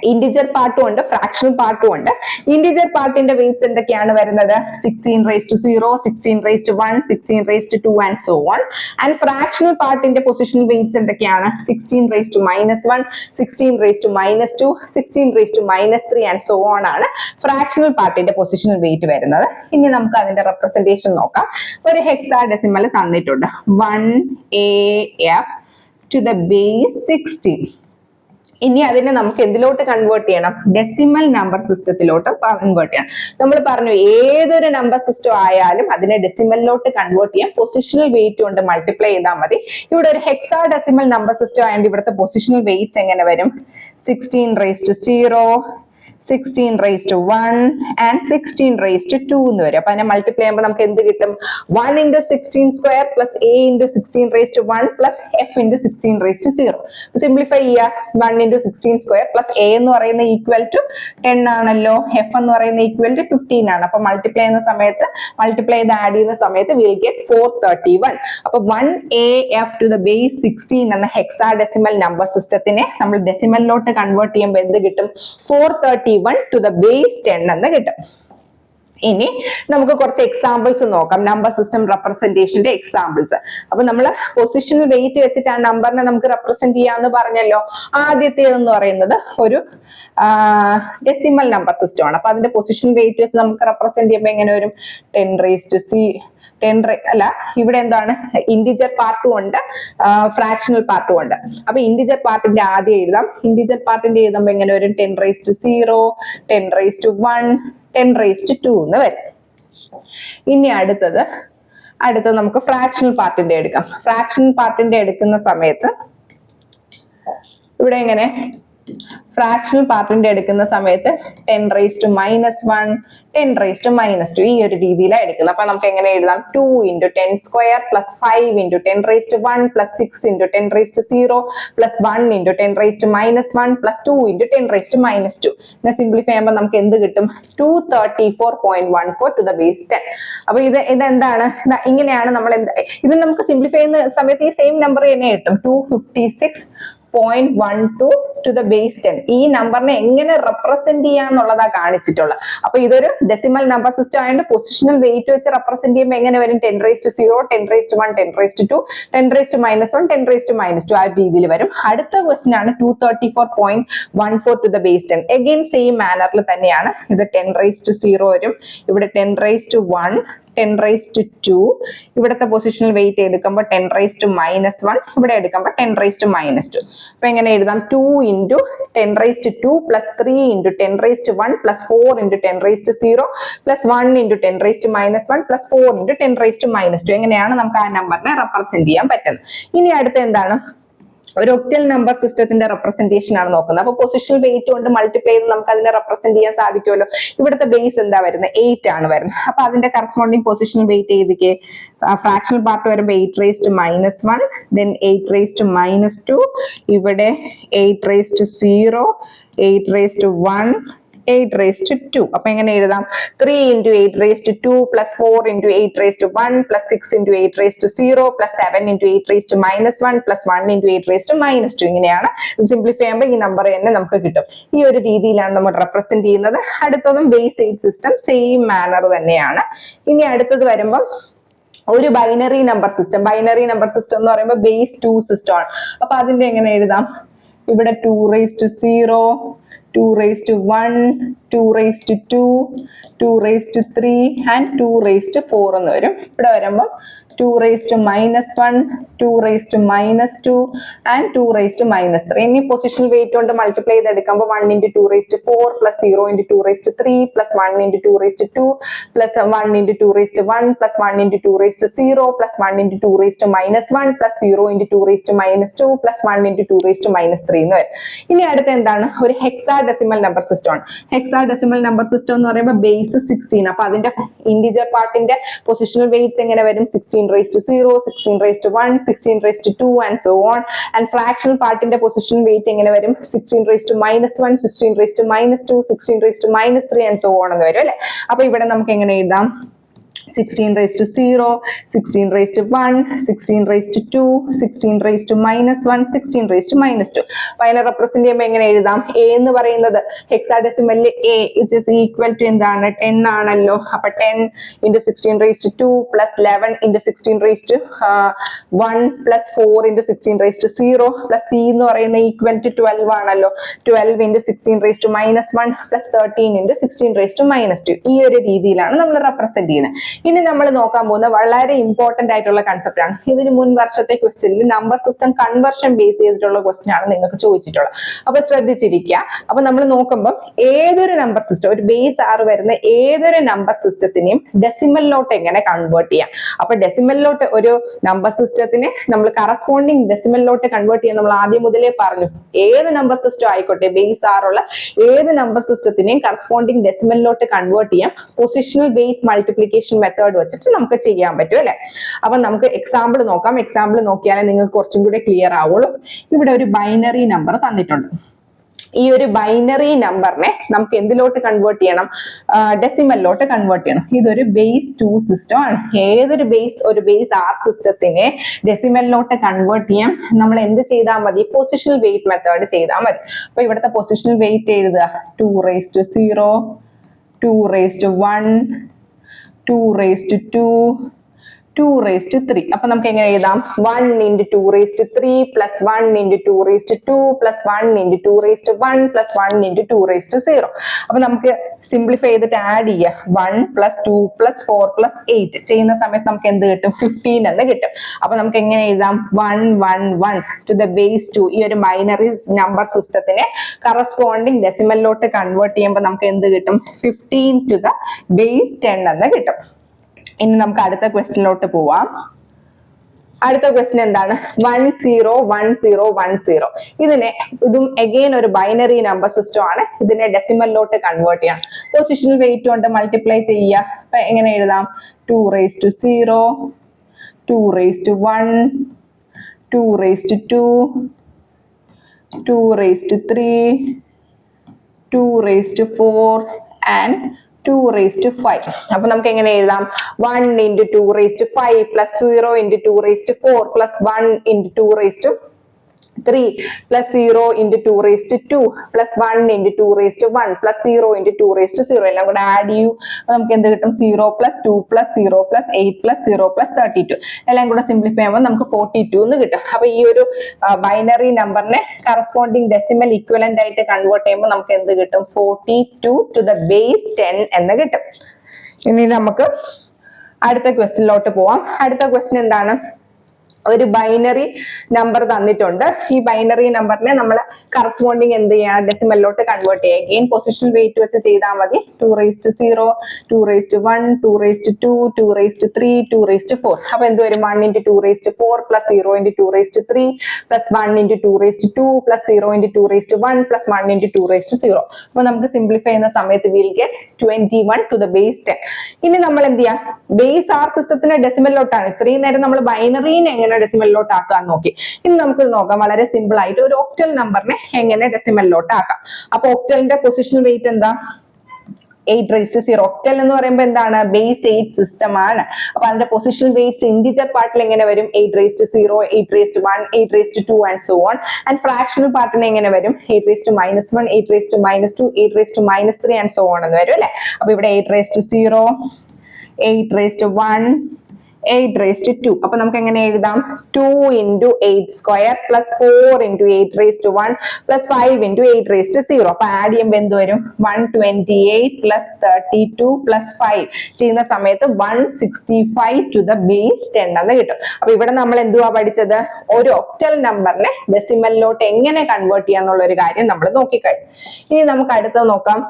ഇന്റിജർ പാർട്ടും ഉണ്ട്, ഫ്രാക്ഷണൽ പാർട്ടും ഉണ്ട്. ഇന്റിജർ പാർട്ടിന്റെ വെയിറ്റ്സ് എന്തൊക്കെയാണ് വരുന്നത്? 16⁻0, 16⁻1, 16⁻2 and so on. And fractional പാർട്ടിന്റെ പൊസിഷണൽ വെയിറ്റ്സ് എന്തൊക്കെയാണ്? 16⁻1, 16⁻2, 16⁻3 ആൻഡ് സോ ഓൺ ആണ് ഫ്രാക്ഷണൽ പാർട്ടിന്റെ പൊസിഷണൽ വെയിറ്റ് വരുന്നത്. ഇനി നമുക്ക് അതിന്റെ റെപ്രസെന്റേഷൻ നോക്കാം. ഒരു ഹെക്സാഡെസിമൽ തന്നിട്ടുണ്ട്. 1AF to the base 16. ഇനി അതിനെ നമുക്ക് എന്തിലോട്ട് കൺവേർട്ട് ചെയ്യണം? ഡെസിമൽ നമ്പർ സിസ്റ്റത്തിലോട്ട് കൺവേർട്ട് ചെയ്യണം. നമ്മൾ പറഞ്ഞു ഏതൊരു നമ്പർ സിസ്റ്റം ആയാലും അതിനെ ഡെസിമലിലോട്ട് കൺവേർട്ട് ചെയ്യാൻ പൊസിഷണൽ വെയിറ്റ് കൊണ്ട് മൾട്ടിപ്ലൈ ചെയ്താൽ മതി. ഇവിടെ ഒരു ഹെക്സാഡെസിമൽ നമ്പർ സിസ്റ്റം ആയതുകൊണ്ട് ഇവിടുത്തെ പൊസിഷണൽ വെയിറ്റ്സ് എങ്ങനെ വരും? 16⁻0, 16⁻1 and 16⁻2 എന്ന് വരും. അപ്പൊ അതിനെ മൾട്ടിപ്ലൈ ചെയ്യുമ്പോൾ നമുക്ക് എന്ത് കിട്ടും? 1 × 16² plus a × 16⁻1 plus f × 16⁻0. Simplify ചെയ്യുക. 1 × 16² പ്ലസ് a എന്ന് പറയുന്നത് ഈക്വൽ ടു 10 ആണല്ലോ, f എന്ന് പറയുന്നത് ഈക്വൽ ടു 15 ആണ്. അപ്പൊ മൾട്ടിപ്ലൈ ചെയ്യുന്ന സമയത്ത് ആഡ് ചെയ്യുന്ന സമയത്ത് വിൽ ഗെറ്റ് 431. അപ്പൊ 1AF to the base 16 എന്ന ഹെക്സാഡെസിമൽ നമ്പർ സിസ്റ്റത്തിനെ നമ്മൾ ഡെസിമലിലോട്ട് കൺവേർട്ട് ചെയ്യുമ്പോൾ എന്ത് കിട്ടും? 431 to the base 10 എന്ന് കിട്ടും. ഇനി നമുക്ക് കുറച്ച് എക്സാമ്പിൾസ് നോക്കാം, നമ്പർ സിസ്റ്റം റെപ്രസെന്റേഷന്റെ എക്സാമ്പിൾസ്. അപ്പൊ നമ്മൾ പൊസിഷണൽ വെയിറ്റ് വെച്ചിട്ട് ആ നമ്പറിനെ നമുക്ക് റെപ്രസെന്റ് ചെയ്യാന്ന് പറഞ്ഞല്ലോ. ആദ്യത്തേതെന്ന് പറയുന്നത് ഒരു ഡെസിമൽ നമ്പർ സിസ്റ്റം ആണ്. അപ്പൊ അതിന്റെ പൊസിഷണൽ വെയിറ്റ് വെച്ച് നമുക്ക് റെപ്രസെന്റ് ചെയ്യുമ്പോൾ എങ്ങനെ വരും? 10 ഇവിടെ എന്താണ്? ഇന്റിജർ പാർട്ടും ഉണ്ട്, ഫ്രാക്ഷണൽ പാർട്ടും ഉണ്ട്. അപ്പൊ ഇന്റിജർ പാർട്ടിന്റെ ആദ്യം എഴുതാം. ഇന്റിജർ പാർട്ടിന്റെ എഴുതുമ്പോൾ എങ്ങനെ വരും? 10⁻0, 10⁻1, 10⁻2 എന്ന് വരും. ഇനി അടുത്തത് നമുക്ക് ഫ്രാക്ഷണൽ പാർട്ടിന്റെ എടുക്കാം. ഫ്രാക്ഷണൽ പാർട്ടിന്റെ എടുക്കുന്ന സമയത്ത് ഇവിടെ എങ്ങനെ? ഫ്രാക്ഷണൽ പാർട്ടിന്റെ എടുക്കുന്ന സമയത്ത് 10⁻1, 10⁻2 ഈ ഒരു രീതിയിലാണ് എടുക്കുന്നത്. അപ്പൊ നമുക്ക് എങ്ങനെ എഴുതാം? 2 × 10² പ്ലസ് 5 × 10⁻1 പ്ലസ് 6 × 10⁻0 പ്ലസ് 1 × 10⁻1 പ്ലസ് 2 × 10⁻2. ഇങ്ങനെ സിംപ്ലിഫൈ ചെയ്യുമ്പോൾ നമുക്ക് എന്ത് കിട്ടും? 234.14 to the base 10. അപ്പൊ ഇതെന്താണ്? ഇങ്ങനെയാണ് നമ്മൾ ഇത് നമുക്ക് സിംപ്ലിഫൈ ചെയ്യുന്ന സമയത്ത് ഈ സെയിം നമ്പർ തന്നെ കിട്ടും. 256 0.12 to the base 10. ഈ നമ്പറിനെ എങ്ങനെ റെപ്രസെന്റ് ചെയ്യാന്നുള്ളതാ കാണിച്ചിട്ടുള്ളത്. അപ്പൊ ഇതൊരു ഡെസിമൽ നമ്പർ സിസ്റ്റം ആയതുകൊണ്ട് പൊസിഷണൽ വെയിറ്റ് വെച്ച് റെപ്രസെന്റ് ചെയ്യുമ്പോൾ എങ്ങനെ വരും? 10 raised to 0, 10 raised to 1, 10 raised to 2, 10 raised to -1, 10 raised to -2 ആ രീതിയിൽ വരും. അടുത്ത ക്വസ്റ്റ്യൻ ആണ് 234.14 to the base 10. Again same മാനറിൽ തന്നെയാണ്. ഇത് 10 raised to 0 വരും, ഇവിടെ 10 raised to 1, 10 raised to 2, ഇവിടുത്തെ പൊസിഷണൽ വെയിറ്റ് എടുക്കുമ്പോൾ 10 raised to -1, ഇവിടെ എടുക്കുമ്പോൾ 10 raised to -2. അപ്പൊ എങ്ങനെ എഴുതാം? 2 into 10 raised to 2 plus 3 into 10 raised to 1 plus 4 into 10 raised to 0 plus 1 into 10 raised to -1 plus 4 into 10 raised to -2. എങ്ങനെയാണ് നമുക്ക് ആ നമ്പറിനെ റെപ്രസെന്റ് ചെയ്യാൻ പറ്റുന്നത്? ഇനി അടുത്ത എന്താണ്? ഒരു ഒക്ടൽ നമ്പർ സിസ്റ്റത്തിന്റെ റെപ്രസെന്റേഷൻ ആണ് നോക്കുന്നത്. അപ്പൊ പൊസിഷണൽ വെയിറ്റ് കൊണ്ട് മൾട്ടിപ്ലൈ ചെയ്ത് നമുക്ക് അതിനെ റെപ്രസെന്റ് ചെയ്യാൻ സാധിക്കുമല്ലോ. ഇവിടുത്തെ ബേസ് എന്താ വരുന്നത്? 8 ആണ് വരുന്നത്. അപ്പൊ അതിന്റെ കറസ്പോണ്ടിങ് പൊസിഷണൽ വെയിറ്റ് എഴുതിക്കേ. ഫ്രാക്ഷണൽ പാർട്ട് വരുമ്പോൾ 8 raised to -1, then 8 raised to -2, ഇവിടെ 8 raised to 0, 8 raised to 1, 8 raised to 2. അപ്പൊ എങ്ങനെ എഴുതാം? 3 into 8 raised to 2 plus 4 into 8 raised to 1 plus 6 into 8 raised to 0 plus 7 into 8 raised to -1 plus 1 into 8 raised to -2. ഇങ്ങനെയാണ് simplify ചെയ്യുമ്പോൾ ഈ number തന്നെ നമുക്ക് കിട്ടും. ഈ ഒരു രീതിയിലാണ് നമ്മൾ റെപ്രസെന്റ് ചെയ്യുന്നത്. അടുത്തതും ബേസ് 8 സിസ്റ്റം സെയിം മാനർ തന്നെയാണ്. ഇനി അടുത്തത് വരുമ്പം ഒരു binary number system. Binary number system എന്ന് പറയുമ്പോൾ ബേസ് 2 സിസ്റ്റം ആണ്. അപ്പൊ അതിന്റെ എങ്ങനെ എഴുതാം? ഇവിടെ 2 raised to 0, 2 raised to 1, 2 raised to 2, 2 raised to 3 and 2 raised to 4 എന്ന് വരും. ഇവിടെ വരുമ്പോൾ 2 raised to -1, 2 raised to -2 and 2 raised to -3. ഇനി പൊസിഷണൽ വെയിറ്റ് കൊണ്ട് മൾട്ടിപ്ലൈ ചെയ്തെടുക്കുമ്പോൾ 1 into 2 raised to 4 plus 0 into 2 raised to 3 plus 1 into 2 raised to 2 plus 1 into 2 raised to 1 plus 1 into 2 raised to 0 plus 1 into 2 raised to -1 plus 0 into 2 raised to -2 plus 1 into 2 raised to -3 എന്ന് വരും. ഇനി അടുത്ത എന്താണ്? ഒരു hexadecimal number system ആണ്. Hexadecimal number system എന്ന് പറയുമ്പോൾ base 16. അപ്പൊ അതിന്റെ ഇന്റിജർ പാർട്ടിന്റെ പൊസിഷണൽ വെയിറ്റ്സ് എങ്ങനെ വരും? 16 raised to 0, 16 raised to 1, 16 raised to 2 and so on. And fractional പാർട്ടിന്റെ പൊസിഷൻ വെയിറ്റ് എങ്ങനെ വരും? 16 raised to -1, 16 raised to -2, 16 raised to -3 and so on എന്ന് വരും അല്ലെ. അപ്പൊ ഇവിടെ നമുക്ക് എങ്ങനെ എഴുതാം? 16 raised to 0, 16 raised to 1, 16 raised to 2, 16 raised to -1, 16 raised to -2. അപ്പൊ അതിനെ റെപ്രസെന്റ് ചെയ്യുമ്പോൾ എങ്ങനെ എഴുതാം? എ എന്ന് പറയുന്നത് ഹെക്സാഡെസിമലിൽ A it is equal to എന്താണ്? 10 ആണല്ലോ. അപ്പൊ 10 into 16 raised to 2 plus 11 into 16 raised to 1 plus 4 into 16 raised to 0 plus c എന്ന് പറയുന്നത് ഈക്വൽ ടു 12 ആണല്ലോ. 12 into 16 raised to -1 plus 13 into 16 raised to -2. ഈ ഒരു രീതിയിലാണ് നമ്മൾ റെപ്രസെന്റ് ചെയ്യുന്നത്. ഇനി നമ്മൾ നോക്കാൻ പോകുന്ന വളരെ ഇമ്പോർട്ടന്റ് ആയിട്ടുള്ള കൺസെപ്റ്റ് ആണ്. ഇതിന് മുൻ വർഷത്തെ ക്വസ്റ്റ്യനിൽ നമ്പർ സിസ്റ്റം കൺവേർഷൻ ബേസ് ചെയ്തിട്ടുള്ള ക്വസ്റ്റ്യൻ ആണ് നിങ്ങൾക്ക് ചോദിച്ചിട്ടുള്ളത്. അപ്പൊ ശ്രദ്ധിച്ചിരിക്കുക. അപ്പൊ നമ്മൾ നോക്കുമ്പോൾ ഏതൊരു നമ്പർ സിസ്റ്റം, ഒരു ബേസ് 6 വരുന്ന ഏതൊരു നമ്പർ സിസ്റ്റത്തിനെയും ഡെസിമലിലോട്ട് എങ്ങനെ കൺവേർട്ട് ചെയ്യാം. അപ്പൊ ഡെസിമലിലോട്ട് ഒരു നമ്പർ സിസ്റ്റത്തിനെ നമ്മൾ കറസ്പോണ്ടിങ് ഡെസിമലിലോട്ട് കൺവേർട്ട് ചെയ്യാൻ നമ്മൾ ആദ്യം മുതലേ പറഞ്ഞു. ഏത് നമ്പർ സിസ്റ്റം ആയിക്കോട്ടെ, ബേസ് 6 ഉള്ള ഏത് നമ്പർ സിസ്റ്റത്തിനെയും കറസ്പോണ്ടിങ് ഡെസിമലിലോട്ട് കൺവേർട്ട് ചെയ്യാം പൊസിഷണൽ വെയിറ്റ് മൾട്ടിപ്ലിക്കേഷൻ മെത്തേഡ് വെച്ചിട്ട് നമുക്ക് ചെയ്യാൻ പറ്റും അല്ലെ. അപ്പൊ നമുക്ക് എക്സാമ്പിൾ നോക്കാം. എക്സാമ്പിൾ നോക്കിയാലേ നിങ്ങൾക്ക് കുറച്ചും കൂടെ ക്ലിയർ ആവുള്ളൂ. ഇവിടെ ഒരു ബൈനറി നമ്പർ തന്നിട്ടുണ്ട്. ഈ ഒരു ബൈനറി നമ്പറിനെ നമുക്ക് എന്തിലോട്ട് കൺവേർട്ട് ചെയ്യണം? ഡെസിമലിലോട്ട് കൺവേർട്ട് ചെയ്യണം. ഇതൊരു ബേസ് 2 സിസ്റ്റം ആണ്. ഏതൊരു ഒരു ബേസ് 6 സിസ്റ്റത്തിനെ ഡെസിമലിലോട്ട് കൺവേർട്ട് ചെയ്യാം നമ്മൾ എന്ത് ചെയ്താൽ മതി? പൊസിഷണൽ വെയിറ്റ് മെത്തേഡ് ചെയ്താൽ മതി. അപ്പൊ ഇവിടുത്തെ പൊസിഷണൽ വെയിറ്റ് എഴുതുക. 2 raised to 0, 2 raised to 1, 2 raised to 2, 2 raised to 3. അപ്പൊ നമുക്ക് എങ്ങനെ എഴുതാം? 1 into 2 raised to 3 plus 1 into 2 raised to 2 plus 1 into 2 raised to 1 plus 1 into 2 raised to 0. അപ്പൊ നമുക്ക് സിംപ്ലിഫൈ ചെയ്തിട്ട് ആഡ് ചെയ്യാം. 1 plus 2 plus 4 plus 8 ചെയ്യുന്ന സമയത്ത് നമുക്ക് എന്ത് കിട്ടും? 15 എന്ന് കിട്ടും. അപ്പൊ നമുക്ക് എങ്ങനെ എഴുതാം? 1 1 1 to the base 2. ഈ ഒരു ബൈനറി നമ്പർ സിസ്റ്റത്തിനെ കറസ്പോണ്ടിങ് ഡെസിമലിലോട്ട് കൺവേർട്ട് ചെയ്യുമ്പോൾ നമുക്ക് എന്ത് കിട്ടും? 15 to the base 10 എന്ന് കിട്ടും. ഇനി നമുക്ക് അടുത്ത ക്വസ്റ്റ്യനിലോട്ട് പോവാം. അടുത്ത ക്വസ്റ്റ്യൻ എന്താണ്? 1 0 1 0 1 0. ഇതും അഗെയിൻ ഒരു ബൈനറി നമ്പർ സിസ്റ്റം ആണ്. ഇതിനെ ഡെസിമലിലോട്ട് കൺവേർട്ട് ചെയ്യണം. പൊസിഷണൽ വെയിറ്റ് കൊണ്ട് മൾട്ടിപ്ലൈ ചെയ്യുക. അപ്പൊ എങ്ങനെ എഴുതാം? 2 raised to 0, 2 raised to 1, 2 raised to 2, 2 raised to 3, 2 raised to 4 and 2 raised to 5. അപ്പൊ നമുക്ക് എങ്ങനെ എഴുതാം? 1 into 2 raised to 5 plus 0 into 2 raised to 4 plus 1 into 2 raised to 3 plus 0 into 2 raised to 2 plus 1 into 2 raised to 1 plus 0 into 2 raised to 0 എല്ലാം കൂടെ add ചെയ്യൂ. നമുക്ക് എന്ത് കിട്ടും? 0 plus 2 plus 0 plus 8 plus 0 plus 32 എല്ലാം കൂടെ സിംപ്ലിഫൈ ചെയ്യുമ്പോൾ നമുക്ക് 42 എന്ന് കിട്ടും. അപ്പൊ ഈ ഒരു ബൈനറി നമ്പറിനെ കറസ്പോണ്ടിങ് ഡെസിമൽ ഇക്വലന്റ് ആയിട്ട് കൺവേർട്ട് ചെയ്യുമ്പോൾ നമുക്ക് എന്ത് കിട്ടും? 42 to the base 10 എന്ന് കിട്ടും. ഇനി നമുക്ക് അടുത്ത ക്വസ്റ്റ്യനിലോട്ട് പോവാം. അടുത്ത ക്വസ്റ്റ്യൻ എന്താണ്? ഒരു ബൈനറി നമ്പർ തന്നിട്ടുണ്ട്. ഈ ബൈനറി നമ്പറിനെ നമ്മൾ കറസ്പോണ്ടിങ് എന്ത് ചെയ്യണം? ഡെസിമലിലോട്ട് കൺവേർട്ട് ചെയ്യുക. അഗെയിൻ പൊസിഷൻ വെയിറ്റ് വെച്ച് ചെയ്താൽ മതി. 2 raised to 0, 2 raised to 1, 2 raised to 2, 2 raised to 3, 2 raised to 4. അപ്പൊ എന്ത് വരും? 1 into 2 raised to 4 plus 0 into 2 raised to 3 plus 1 into 2 raised to 2 plus 0 into 2 raised to 1 plus 1 into 2 raised to 0. അപ്പൊ നമുക്ക് simplify ചെയ്യുന്ന സമയത്ത് we'll get 21 to the base 10. ഇനി നമ്മൾ എന്ത് ചെയ്യാം? ബേസ് ആർ സിസ്റ്റത്തിന് ഡെസിമലിലോട്ടാണ്. ഇത്രയും നേരം നമ്മൾ ബൈനറിനെ എങ്ങനെ ഡെസിമലിലോട്ട് ആക്കാൻ നോക്കി. ഇനി നമുക്ക് നോക്കാം വളരെ സിമ്പിൾ ആയിട്ട് ഒരു ഒക്ടൽ നമ്പറിനെ എങ്ങനെ ഡെസിമലിലോട്ട് ആക്കാം. അപ്പൊ ഒക്ടലിന്റെ പൊസിഷണൽ വെയിറ്റ് എന്താ? 8 raised to 0. ഒക്ടൽ എന്ന് പറയുമ്പോൾ എന്താണ്? ബേസ് 8 സിസ്റ്റം ആണ്. അപ്പൊ അതിന്റെ പൊസിഷണൽ വെയിറ്റ്സ് ഇന്റിജർ പാർട്ടിൽ എങ്ങനെ വരും? 8 raised to 0, 8 raised to 1, 8 raised to 2 and so on. And fractional പാർട്ടിന് എങ്ങനെ വരും? 8 raised to -1, 8 raised to -2, 8 raised to -3 and so on എന്ന് വരും അല്ലെ. അപ്പൊ ഇവിടെ 8 raised to 0, 8 raised to 1, 8 raised to 2. അപ്പൊ നമുക്ക് എങ്ങനെ എഴുതാം? 2 into 8 square plus 4 into 8 raised to 1 plus 5 into 8 raised to 0. അപ്പൊ ആഡ് ചെയ്യുമ്പോൾ എന്ത് വരും? 128 plus 32 plus 5 ചെയ്യുന്ന സമയത്ത് 165 to the base 10 എന്ന് കിട്ടും. അപ്പൊ ഇവിടെ നമ്മൾ എന്തുവാ പഠിച്ചത്? ഒരു ഒക്ടൽ നമ്പറിനെ ഡെസിമലിലോട്ട് എങ്ങനെ കൺവേർട്ട് ചെയ്യാന്നുള്ള ഒരു കാര്യം നമ്മൾ നോക്കിക്കഴിഞ്ഞു. ഇനി നമുക്ക് അടുത്തത് നോക്കാം.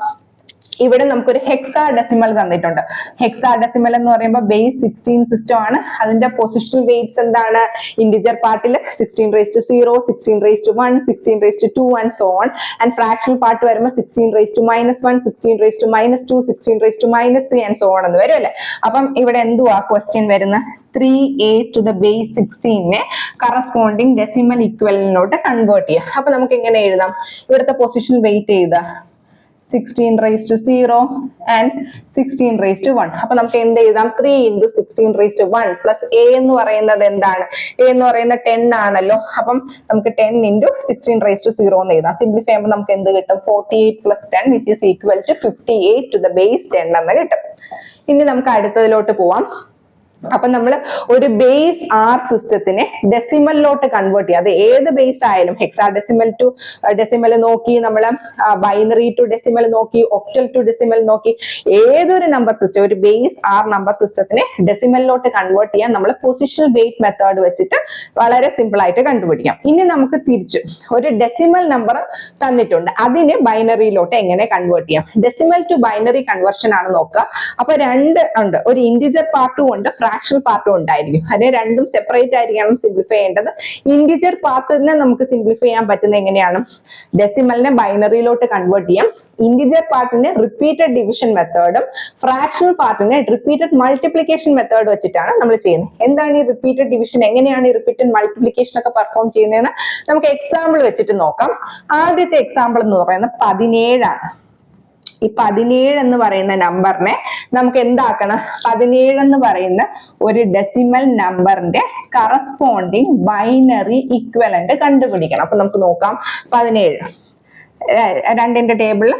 ഇവിടെ നമുക്കൊരു ഹെക്സാ ഡെസിമൽ തന്നിട്ടുണ്ട്. ഹെക്സാ ഡെസിമൽ എന്ന് പറയുമ്പോൾ ബേസ് 16 സിസ്റ്റം ആണ്. അതിന്റെ പൊസിഷണൽ വെയിറ്റ്സ് എന്താണ്? ഇന്റിജർ പാർട്ടിൽ 16 raised to 0, 16 raised to 1, 16 raised to 2 and so on. And fractional part വരുമ്പോൾ 16 raised to -1, 16 raised to -2, 16 raised to -3 and so on എന്ന് വരും അല്ലെ. അപ്പം ഇവിടെ എന്തുവാ ക്വസ്റ്റ്യൻ വരുന്നത്? 3a to the base 16നെ കറസ്പോണ്ടിങ് ഡെസിമൽ ഇക്വലന്റിലോട്ട് കൺവേർട്ട് ചെയ്യാം. അപ്പൊ നമുക്ക് എങ്ങനെ എഴുതാം? ഇവിടുത്തെ പൊസിഷൻ വെയിറ്റ് ചെയ്താ 16 raised to 0 and 16 raised to 1. അപ്പൊ നമുക്ക് എന്ത് എഴുതാം? 3 into 16 raised to 1 plus a എന്ന് പറയുന്നത് എന്താണ്? a എന്ന് പറയുന്നത് 10 ആണല്ലോ. അപ്പം നമുക്ക് 10 into 16 raised to 0 എന്ന് എഴുതാം. സിംപ്ലിഫൈ ചെയ്യുമ്പോൾ നമുക്ക് എന്ത് കിട്ടും? 48 plus 10 which is equal to 58 to the base 10 എന്ന് കിട്ടും. ഇനി നമുക്ക് അടുത്തതിലോട്ട് പോവാം. അപ്പൊ നമ്മൾ ഒരു ബേസ് ആർ സിസ്റ്റത്തിനെ ഡെസിമലിലോട്ട് കൺവേർട്ട് ചെയ്യുക. അത് ഏത് ബേസ് ആയാലും ഹെക്സാ ഡെസിമൽ ടു ഡെസിമൽ നോക്കി, നമ്മൾ ബൈനറി ടു ഡെസിമൽ നോക്കി, ഒക്ടൽ ടു ഡെസിമൽ നോക്കി, ഏതൊരു നമ്പർ സിസ്റ്റം ഒരു ബേസ് ആർ നമ്പർ സിസ്റ്റത്തിനെ ഡെസിമലിലോട്ട് കൺവേർട്ട് ചെയ്യാൻ നമ്മൾ പൊസിഷണൽ വെയിറ്റ് മെത്തേഡ് വെച്ചിട്ട് വളരെ സിമ്പിൾ ആയിട്ട് കണ്ടുപിടിക്കാം. ഇനി നമുക്ക് തിരിച്ച് ഒരു ഡെസിമൽ നമ്പർ തന്നിട്ടുണ്ട്, അതിനെ ബൈനറിയിലോട്ട് എങ്ങനെ കൺവേർട്ട് ചെയ്യാം? ഡെസിമൽ ടു ബൈനറി കൺവേർഷൻ ആണ് നോക്കുക. അപ്പൊ രണ്ട് ഉണ്ട്, ഒരു ഇന്റിജർ പാർട്ടും ഉണ്ട്, ഫ്രാക്ഷണൽ പാർട്ടും ഉണ്ടായിരിക്കും. അതിനെ രണ്ടും സെപ്പറേറ്റ് ആയിരിക്കണം സിംപ്ലിഫൈ ചെയ്യേണ്ടത്. ഇന്റിജർ പാർട്ടിനെ നമുക്ക് സിംപ്ലിഫൈ ചെയ്യാൻ പറ്റുന്നത് എങ്ങനെയാണ്? ഡെസിമലിനെ ബൈനറിയിലോട്ട് കൺവേർട്ട് ചെയ്യാം. ഇന്റിജർ പാർട്ടിനെ റിപ്പീറ്റഡ് ഡിവിഷൻ മെത്തേഡും ഫ്രാക്ഷണൽ പാർട്ടിനെ റിപ്പീറ്റഡ് മൾട്ടിപ്ലിക്കേഷൻ മെത്തേഡ് വെച്ചിട്ടാണ് നമ്മൾ ചെയ്യുന്നത്. എന്താണ് ഈ റിപ്പീറ്റഡ് ഡിവിഷൻ, എങ്ങനെയാണ് ഈ റിപ്പീറ്റഡ് മൾട്ടിപ്ലിക്കേഷൻ ഒക്കെ പെർഫോം ചെയ്യുന്നതെന്ന് നമുക്ക് എക്സാമ്പിൾ വെച്ചിട്ട് നോക്കാം. ആദ്യത്തെ എക്സാമ്പിൾ എന്ന് പറയുന്നത് 17 ആണ്. ഈ 17 എന്ന് പറയുന്ന നമ്പറിനെ നമുക്ക് എന്താക്കണം? 17 എന്ന് പറയുന്ന ഒരു ഡെസിമൽ നമ്പറിന്റെ കറസ്പോണ്ടിങ് ബൈനറി ഇക്വലന്റ് കണ്ടുപിടിക്കണം. അപ്പൊ നമുക്ക് നോക്കാം. 17 രണ്ടിന്റെ ടേബിളിൽ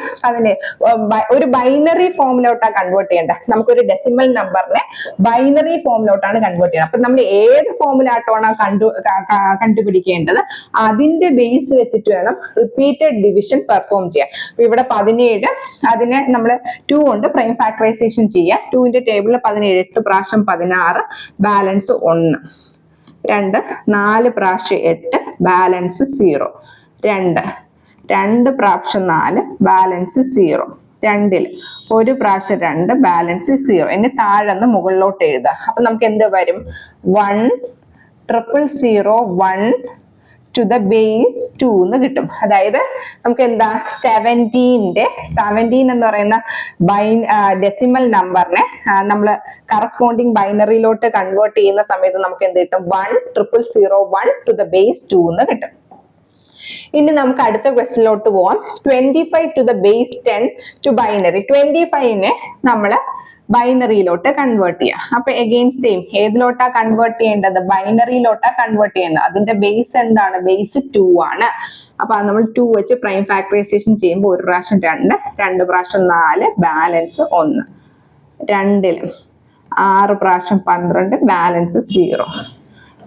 ഒരു ബൈനറി ഫോമിലോട്ടാണ് കൺവേർട്ട് ചെയ്യേണ്ടത്. നമുക്കൊരു ഡെസിമൽ നമ്പറിനെ ബൈനറി ഫോമിലോട്ടാണ് കൺവേർട്ട് ചെയ്യുന്നത്. അപ്പൊ നമ്മൾ ഏത് ഫോമിലായിട്ടാണ് കണ്ടുപിടിക്കേണ്ടത്, അതിന്റെ ബേസ് വെച്ചിട്ട് വേണം റിപ്പീറ്റഡ് ഡിവിഷൻ പെർഫോം ചെയ്യാൻ. അപ്പൊ ഇവിടെ 17, അതിനെ നമ്മൾ 2 കൊണ്ട് പ്രൈം ഫാക്ടറൈസേഷൻ ചെയ്യാം. 2ന്റെ ടേബിളിൽ 17 8 പ്രാവശ്യം 16, ബാലൻസ് 1, 2 4 പ്രാവശ്യം 8, ബാലൻസ് 0, 2 പ്രാവശ്യം 4, ബാലൻസ് 0, 2 1 പ്രാവശ്യം 2, ബാലൻസ് 0. ഇനി താഴെ നിന്ന് മുകളിലോട്ട് എഴുതുക. അപ്പൊ നമുക്ക് എന്ത് വരും? 1 000 1 to the base 2 എന്ന് കിട്ടും. അതായത് നമുക്ക് എന്താ 17 എന്ന് പറയുന്ന ഡെസിമൽ നമ്പറിനെ നമ്മൾ കറസ്പോണ്ടിങ് ബൈനറിയിലോട്ട് കൺവേർട്ട് ചെയ്യുന്ന സമയത്ത് നമുക്ക് എന്ത് കിട്ടും? 1 000 1 to the base 2 എന്ന് കിട്ടും. ഇനി നമുക്ക് അടുത്ത ക്വസ്റ്റ്യനിലോട്ട് പോവാം. 25 to the base 10 to binary. 25നെ നമ്മൾ ബൈനറിയിലോട്ട് കൺവേർട്ട് ചെയ്യാം. അപ്പൊ എഗെയിൻ സെയിം, ഏതിലോട്ടാ കൺവേർട്ട് ചെയ്യേണ്ടത്? ബൈനറിയിലോട്ടാ കൺവേർട്ട് ചെയ്യുന്നത്. അതിന്റെ ബേസ് എന്താണ്? ബേസ് 2 ആണ്. അപ്പൊ നമ്മൾ 2 വെച്ച് പ്രൈം ഫാക്ടറൈസേഷൻ ചെയ്യുമ്പോൾ 1 പ്രാവശ്യം 2, 2 പ്രാവശ്യം 4, ബാലൻസ് 1. 2 6 പ്രാവശ്യം 12, ബാലൻസ് 0.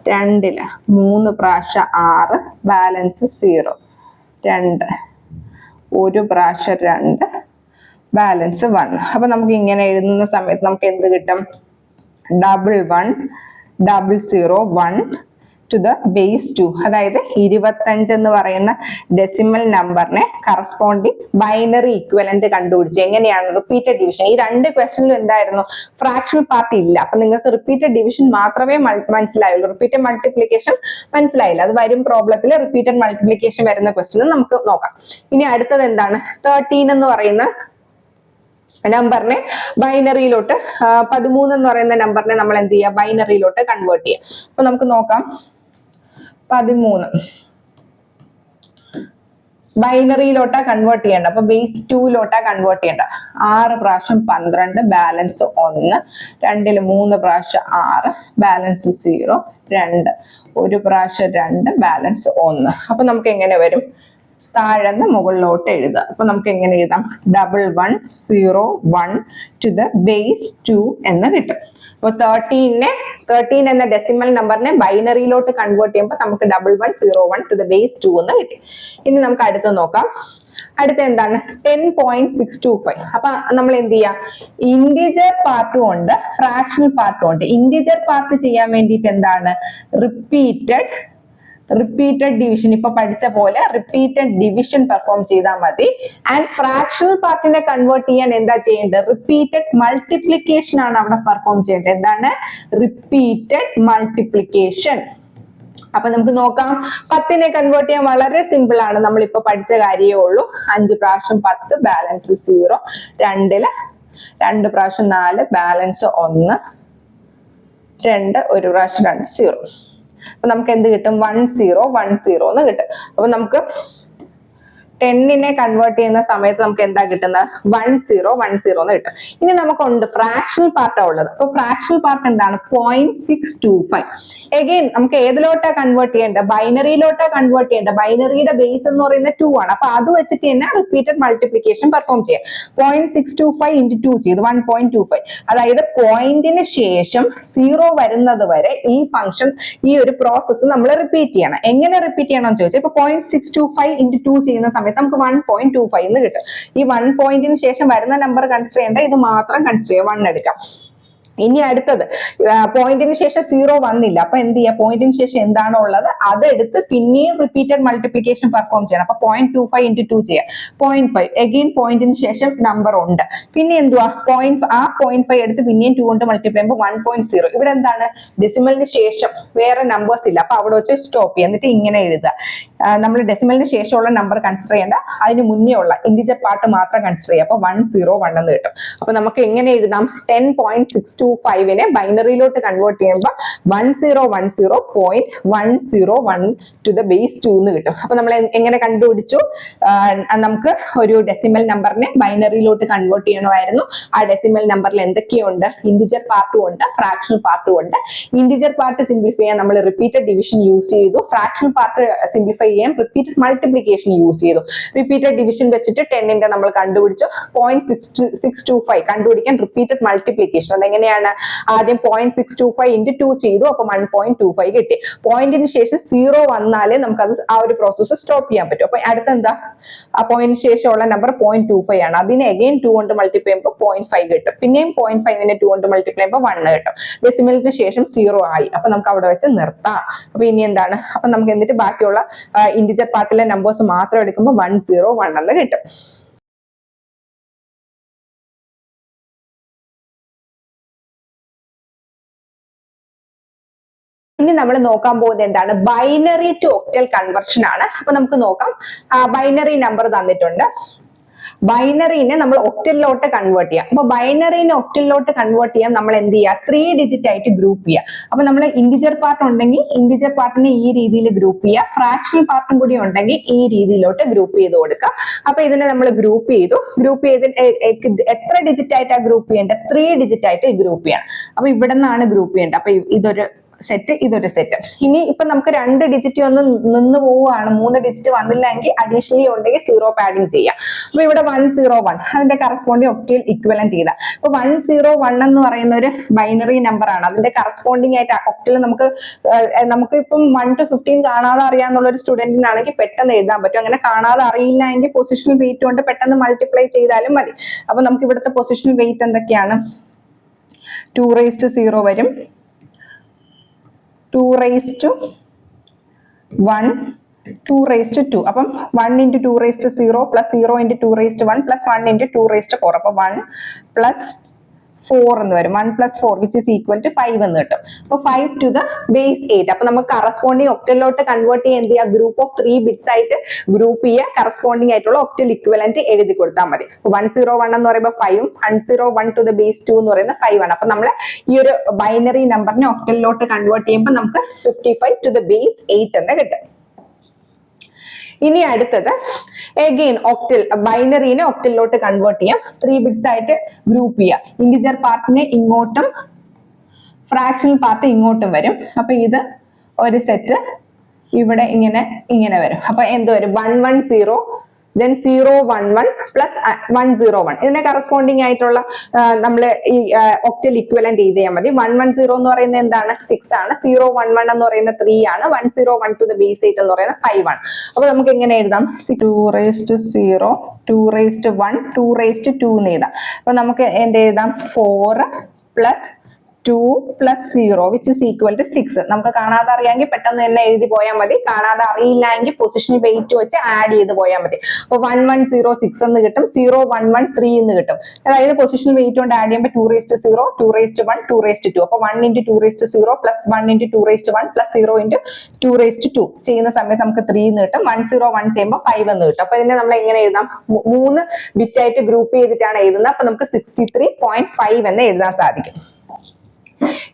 2 3 പ്രാവശ്യം 6, ബാലൻസ് 0. 2 1 പ്രാവശ്യം 2, ബാലൻസ് 1. അപ്പൊ നമുക്ക് ഇങ്ങനെ എഴുതുന്ന സമയത്ത് നമുക്ക് എന്ത് കിട്ടും? 1 1 0 1 ടു ദ ബേസ് 2. അതായത് 25 എന്ന് പറയുന്ന ഡെസിമൽ നമ്പറിനെ കറസ്പോണ്ടിങ് ബൈനറി ഇക്വലന്റ് കണ്ടുപിടിച്ചു. എങ്ങനെയാണ്? Repeated division. ഈ 2 ക്വസ്റ്റ്യനിലും എന്തായിരുന്നു? ഫ്രാക്ഷണൽ പാർട്ട് ഇല്ല. അപ്പൊ നിങ്ങൾക്ക് റിപ്പീറ്റഡ് ഡിവിഷൻ മാത്രമേ മനസ്സിലായുള്ളൂ, റിപ്പീറ്റഡ് മൾട്ടിപ്ലിക്കേഷൻ മനസ്സിലായില്ല. അത് വരും പ്രോബ്ലത്തിൽ റിപ്പീറ്റഡ് മൾട്ടിപ്ലിക്കേഷൻ വരുന്ന ക്വസ്റ്റ്യൻ നമുക്ക് നോക്കാം. ഇനി അടുത്തത് എന്താണ്? 13 എന്ന് പറയുന്ന നമ്പറിനെ ബൈനറിയിലോട്ട്, 13 എന്ന് പറയുന്ന നമ്പറിനെ നമ്മൾ എന്ത് ചെയ്യുക? ബൈനറിയിലോട്ട് കൺവേർട്ട് ചെയ്യുക. അപ്പൊ നമുക്ക് നോക്കാം. 13 ബൈനറിയിലോട്ടാ കൺവേർട്ട് ചെയ്യേണ്ട. അപ്പൊ ബേസ് 2ലോട്ടാ കൺവേർട്ട് ചെയ്യേണ്ട. 6 പ്രാവശ്യം 12, ബാലൻസ് 1. 2 3 പ്രാവശ്യം 6, ബാലൻസ് 0. 2 1 പ്രാവശ്യം 2, ബാലൻസ് 1. അപ്പൊ നമുക്ക് എങ്ങനെ വരും? താഴെന്ന് മുകളിലോട്ട് എഴുതുക. അപ്പൊ നമുക്ക് എങ്ങനെ എഴുതാം? 1 1 0 1 ടു ദ ബേസ് 2 എന്ന് കിട്ടും. അപ്പൊ 13 എന്ന ഡെസിമൽ നമ്പറിനെ ബൈനറിയിലോട്ട് കൺവേർട്ട് ചെയ്യുമ്പോൾ നമുക്ക് 1 1 0 1 ടു ദ ബേസ് 2 എന്ന് കിട്ടി. ഇനി നമുക്ക് അടുത്ത് നോക്കാം. അടുത്ത എന്താണ്? 10.625. അപ്പൊ നമ്മൾ എന്ത് ചെയ്യാം? ഇന്റിജർ പാർട്ടും ഉണ്ട്, ഫ്രാക്ഷണൽ പാർട്ടും ഉണ്ട്. ഇന്റിജർ പാർട്ട് ചെയ്യാൻ വേണ്ടിയിട്ട് എന്താണ്? റിപ്പീറ്റഡ് ഡിവിഷൻ, ഇപ്പൊ പഠിച്ച പോലെ റിപ്പീറ്റഡ് ഡിവിഷൻ പെർഫോം ചെയ്താൽ മതി. ആൻഡ് ഫ്രാക്ഷണൽ പാർട്ടിനെ കൺവേർട്ട് ചെയ്യാൻ എന്താ ചെയ്യേണ്ടത്? റിപ്പീറ്റഡ് മൾട്ടിപ്ലിക്കേഷൻ ആണ് അവിടെ പെർഫോം ചെയ്യേണ്ടത്. എന്താണ്? Repeated multiplication. അപ്പൊ നമുക്ക് നോക്കാം. 10നെ കൺവേർട്ട് ചെയ്യാൻ വളരെ സിമ്പിൾ ആണ്. നമ്മളിപ്പോ പഠിച്ച കാര്യമേ ഉള്ളൂ. 5 പ്രാവശ്യം 10, ബാലൻസ് 0. 2 പ്രാവശ്യം 4, ബാലൻസ് 1. 2 1 പ്രാവശ്യം 2 0. അപ്പൊ നമുക്ക് എന്ത് കിട്ടും? 1 0 1 0 എന്ന് കിട്ടും. അപ്പൊ നമുക്ക് 10നെ കൺവേർട്ട് ചെയ്യുന്ന സമയത്ത് നമുക്ക് എന്താ കിട്ടുന്നത്? 1 0 1 0 എന്ന് കിട്ടും. ഇനി നമുക്കുണ്ട് ഫ്രാക്ഷണൽ പാർട്ടാ ഉള്ളത്. അപ്പൊ ഫ്രാക്ഷണൽ പാർട്ട് എന്താണ്? 0.625. എഗെയിൻ നമുക്ക് ഏതിലോട്ടാ കൺവേർട്ട് ചെയ്യേണ്ടത്? ബൈനറിയിലോട്ടാ കൺവേർട്ട് ചെയ്യേണ്ടത്. ബൈനറിയുടെ ബേസ് എന്ന് പറയുന്നത് 2 ആണ്. അപ്പൊ അത് വെച്ചിട്ട് തന്നെ റിപ്പീറ്റഡ് മൾട്ടിപ്ലിക്കേഷൻ പെർഫോം ചെയ്യാം. 0.625 into 2 ചെയ്ത് 1.25. അതായത് പോയിന്റിന് ശേഷം 0 വരുന്നത് വരെ ഈ ഫംഗ്ഷൻ, ഈ ഒരു പ്രോസസ്സ് നമ്മൾ റിപ്പീറ്റ് ചെയ്യണം. എങ്ങനെ റിപ്പീറ്റ് ചെയ്യണം എന്ന് ചോദിച്ചാൽ, ഇപ്പൊ 0.625 into 2 ചെയ്യുന്ന സമയത്ത് നമുക്ക് 1.25 എന്ന് കിട്ടും. ഈ 1 പോയിന്റിന് ശേഷം വരുന്ന നമ്പർ കൺസിഡർ ചെയ്യേണ്ട, ഇത് മാത്രം കൺസിഡർ ചെയ്യുക, 1 എടുക്കാം. ഇനി അടുത്തത് പോയിന്റിന് ശേഷം 0 വന്നില്ല. അപ്പൊ എന്ത് ചെയ്യാം? പോയിന്റിന് ശേഷം എന്താണോ ഉള്ളത് അതെടുത്ത് പിന്നെയും റിപ്പീറ്റഡ് മൾട്ടിപ്ലിക്കേഷൻ പെർഫോം ചെയ്യണം. അപ്പൊ 0.25 into 2 ചെയ്യാം. 0.5 എഗെയിൻ പോയിന്റിന് ശേഷം നമ്പർ ഉണ്ട്. പിന്നെ എന്തുവാ? 0.5 എടുത്ത് പിന്നെയും 2 കൊണ്ട് മൾട്ടിപ്ലൈ ചെയ്യുമ്പോൾ 1.0. ഇവിടെ എന്താണ്? ഡെസിമലിന് ശേഷം വേറെ നമ്പേഴ്സ് ഇല്ല. അപ്പൊ അവിടെ വെച്ച് സ്റ്റോപ്പ് ചെയ്യുക. എന്നിട്ട് ഇങ്ങനെ എഴുതുക. നമ്മൾ ഡെസിമലിന് ശേഷമുള്ള നമ്പർ കൺസിഡർ ചെയ്യേണ്ട, അതിന് മുന്നേ ഉള്ള ഇന്റിജർ പാർട്ട് മാത്രം കൺസിഡർ ചെയ്യുക. അപ്പൊ 1 0 1 എന്ന് കിട്ടും. അപ്പൊ നമുക്ക് എങ്ങനെ എഴുതാം? 10.625നെ ബൈനറിയിലോട്ട് കൺവേർട്ട് ചെയ്യുമ്പോൾ 1010.101 ടു ദ ബേസ് 2 എന്ന് കിട്ടും. അപ്പൊ നമ്മൾ എങ്ങനെ കണ്ടുപിടിച്ചു? നമുക്ക് ഒരു ഡെസിമൽ നമ്പറിനെ ബൈനറിയിലോട്ട് കൺവേർട്ട് ചെയ്യണമായിരുന്നു. ആ ഡെസിമൽ നമ്പറിൽ എന്തൊക്കെയുണ്ട്? ഇന്റിജർ പാർട്ടും ഉണ്ട്, ഫ്രാക്ഷണൽ പാർട്ടും ഉണ്ട്. ഇന്റിജർ പാർട്ട് സിംപ്ലിഫൈ ചെയ്യാൻ നമ്മൾ റിപ്പീറ്റഡ് ഡിവിഷൻ യൂസ് ചെയ്തു. ഫ്രാക്ഷണൽ പാർട്ട് സിംപ്ലിഫൈ ചെയ്യാൻ റിപ്പീറ്റഡ് മൾട്ടിപ്ലിക്കേഷൻ യൂസ് ചെയ്തു. റിപ്പീറ്റഡ് ഡിവിഷൻ വെച്ചിട്ട് 10ന്റെ നമ്മൾ കണ്ടുപിടിച്ചു. 0.625 കണ്ടുപിടിക്കാൻ റിപ്പീറ്റഡ് മൾട്ടിപ്ലിക്കേഷൻ അതെങ്ങനെയാണ്? ആദ്യം 0.625 into 2 ചെയ്തു. അപ്പൊ 1.25 കിട്ടി. പോയിന്റിന് ശേഷം 0 വന്നാലേ നമുക്കത് ആ ഒരു പ്രോസസ്സ് സ്റ്റോപ്പ് ചെയ്യാൻ പറ്റും. അപ്പൊ അടുത്തെന്താ? ആ പോയിന്റിന് ശേഷമുള്ള നമ്പർ 0.25 ആണ്. അതിനെ അഗെയിൻ 2 കൊണ്ട് മൾട്ടിപ്ലൈ ചെയ്യുമ്പോൾ 0.5 കിട്ടും. പിന്നെയും 0.5നെ 2 കൊണ്ട് മൾട്ടിപ്ലൈ ചെയ്യുമ്പോൾ 1 കിട്ടും. ഡെസിമലിന് ശേഷം 0 ആയി. അപ്പൊ നമുക്ക് അവിടെ വെച്ച് നിർത്താം. അപ്പൊ ഇനി എന്താണ്? അപ്പൊ നമുക്ക് എന്നിട്ട് ബാക്കിയുള്ള ഇന്റിജർ പാർട്ടിലെ നമ്പേഴ്സ് മാത്രം എടുക്കുമ്പോൾ 101 എന്ന് കിട്ടും. ഇനി നമ്മൾ നോക്കാൻ പോകുന്നത് എന്താണ്? ബൈനറി ടു ഒക്ടൽ കൺവെർഷൻ ആണ്. അപ്പൊ നമുക്ക് നോക്കാം. ബൈനറി നമ്പർ തന്നിട്ടുണ്ട്. ബൈനറിനെ നമ്മൾ ഒക്ടലിലോട്ട് കൺവേർട്ട് ചെയ്യാം. അപ്പൊ ബൈനറിനെ ഒക്ടലിലോട്ട് കൺവേർട്ട് ചെയ്യാൻ നമ്മൾ എന്ത് ചെയ്യുക, 3 ഡിജിറ്റ് ആയിട്ട് ഗ്രൂപ്പ് ചെയ്യുക. അപ്പൊ നമ്മൾ ഇന്റിജർ പാർട്ട് ഉണ്ടെങ്കിൽ ഇന്റിജർ പാർട്ടിനെ ഈ രീതിയിൽ ഗ്രൂപ്പ് ചെയ്യുക, ഫ്രാക്ഷണൽ പാർട്ടും കൂടി ഉണ്ടെങ്കിൽ ഈ രീതിയിലോട്ട് ഗ്രൂപ്പ് ചെയ്ത് കൊടുക്കുക. അപ്പൊ ഇതിനെ നമ്മൾ ഗ്രൂപ്പ് ചെയ്തു. ഗ്രൂപ്പ് ചെയ്ത് എത്ര ഡിജിറ്റ് ആയിട്ടാണ് ഗ്രൂപ്പ് ചെയ്യേണ്ടത്, 3 ഡിജിറ്റ് ആയിട്ട് ഗ്രൂപ്പ് ചെയ്യണം. അപ്പൊ ഇവിടെ നിന്നാണ് ഗ്രൂപ്പ് ചെയ്യേണ്ടത്. അപ്പൊ ഇതൊരു സെറ്റ്, ഇതൊരു സെറ്റ്. ഇനി ഇപ്പൊ നമുക്ക് 2 ഡിജിറ്റ് ഒന്ന് നിന്ന് പോവുകയാണ്, 3 ഡിജിറ്റ് വന്നില്ല എങ്കിൽ അഡീഷണലി ഉണ്ടെങ്കിൽ 0 പാഡിങ് ചെയ്യാം. അപ്പൊ ഇവിടെ 101 അതിന്റെ കറസ്പോണ്ടിങ് ഒക്ടൽ ഇക്വലന്റ് ചെയ്ത. അപ്പൊ 101 എന്ന് പറയുന്ന ഒരു ബൈനറി നമ്പർ ആണ്. അതിന്റെ കറസ്പോണ്ടിങ് ആയിട്ട് ഒക്ടൽ നമുക്ക് ഇപ്പം 1 to 15 കാണാതെ അറിയാന്നുള്ള ഒരു സ്റ്റുഡന്റിനാണെങ്കിൽ പെട്ടെന്ന് എഴുതാൻ പറ്റും. അങ്ങനെ കാണാതെ അറിയില്ല എങ്കിൽ പൊസിഷണൽ വെയിറ്റ് കൊണ്ട് പെട്ടെന്ന് മൾട്ടിപ്ലൈ ചെയ്താലും മതി. അപ്പൊ നമുക്ക് ഇവിടുത്തെ പൊസിഷണൽ വെയിറ്റ് എന്തൊക്കെയാണ്, 2⁻0 വരും, 2⁻1, 2⁻2. അപ്പം 1 into 2⁻0 plus 0 into 2⁻1 plus 1 into 2⁻4. അപ്പൊ 1 plus 4 എന്ന് വരും. 1 plus 4 which is equal to 5 എന്ന് കിട്ടും. അപ്പൊ 5 to the base 8. അപ്പൊ നമുക്ക് കറസ്പോണ്ടിങ് ഒക്ടലിലോട്ട് കൺവേർട്ട് ചെയ്യാൻ എന്ത് ചെയ്യുക, ഗ്രൂപ്പ് ഓഫ് 3 ബിറ്റ്സ് ആയിട്ട് ഗ്രൂപ്പ് ചെയ്യുക, കറസ്പോണ്ടിങ് ആയിട്ടുള്ള ഒക്ടൽ ഇക്വലന്റ് എഴുതി കൊടുത്താൽ മതി. 101 എന്ന് പറയുമ്പോൾ 5ഉം 101 to the base 2 എന്ന് പറയുന്നത് 5 ആണ്. അപ്പൊ നമ്മൾ ഈ ഒരു ബൈനറി നമ്പറിനെ ഒക്ടലിലോട്ട് കൺവേർട്ട് ചെയ്യുമ്പോൾ നമുക്ക് 55 to the base 8 എന്ന് കിട്ടും. ഇനി അടുത്തത് അഗെയിൻ ഒക്ടൽ, ബൈനറിനെ ഒക്ടലിലോട്ട് കൺവേർട്ട് ചെയ്യാം, 3 ബിറ്റ്സ് ആയിട്ട് ഗ്രൂപ്പ് ചെയ്യാം. ഇന്റിജർ പാർട്ടിനെ ഇങ്ങോട്ടും ഫ്രാക്ഷണൽ പാർട്ട് ഇങ്ങോട്ടും വരും. അപ്പൊ ഇത് ഒരു സെറ്റ് ഇവിടെ ഇങ്ങനെ വരും. അപ്പൊ എന്ത് വരും, 110 then 011 plus 101. ഇതിനെ കറസ്പോണ്ടിങ് ആയിട്ടുള്ള നമ്മൾ ഈ ഒക്ടൽ ഇക്വലന്റ് ചെയ്ത് ചെയ്യാൻ മതി. 110 എന്ന് പറയുന്നത് എന്താണ്, 6 ആണ്. 011 എന്ന് പറയുന്നത് 3 ആണ്. 101 to the base 8 എന്ന് പറയുന്നത് 5 ആണ്. അപ്പൊ നമുക്ക് എങ്ങനെ എഴുതാം, 2⁻0, 2⁻1, 2⁻2 എന്ന് എഴുതാം. അപ്പൊ നമുക്ക് എന്ത് എഴുതാം, 4 plus 2 plus 0 which is equal to 6. നമുക്ക് കാണാതെ അറിയാമെങ്കിൽ പെട്ടെന്ന് തന്നെ എഴുതി പോയാൽ മതി. കാണാതെ അറിയില്ല എങ്കിൽ പൊസിഷണൽ വെയിറ്റ് വെച്ച് ആഡ് ചെയ്ത് പോയാൽ മതി. അപ്പൊ 110 എന്ന് കിട്ടും, 011 3 എന്ന് കിട്ടും. അതായത് പൊസിഷണൽ വെയിറ്റ് കൊണ്ട് ആഡ് ചെയ്യുമ്പോൾ 2⁻0, 2⁻1, 2⁻2. അപ്പൊ 1 into 2⁻0 plus 1 into 2⁻1 plus 0 into 2⁻2 ചെയ്യുന്ന സമയത്ത് നമുക്ക് 3 എന്ന് കിട്ടും. 101 ചെയ്യുമ്പോൾ 5 എന്ന് കിട്ടും. അപ്പൊ ഇതിനെ നമ്മൾ എങ്ങനെ എഴുതാം, 3 ബിറ്റ് ആയിട്ട് ഗ്രൂപ്പ് ചെയ്തിട്ടാണ് എഴുതുന്നത്. അപ്പൊ നമുക്ക് 63.5 എന്ന് എഴുതാൻ സാധിക്കും.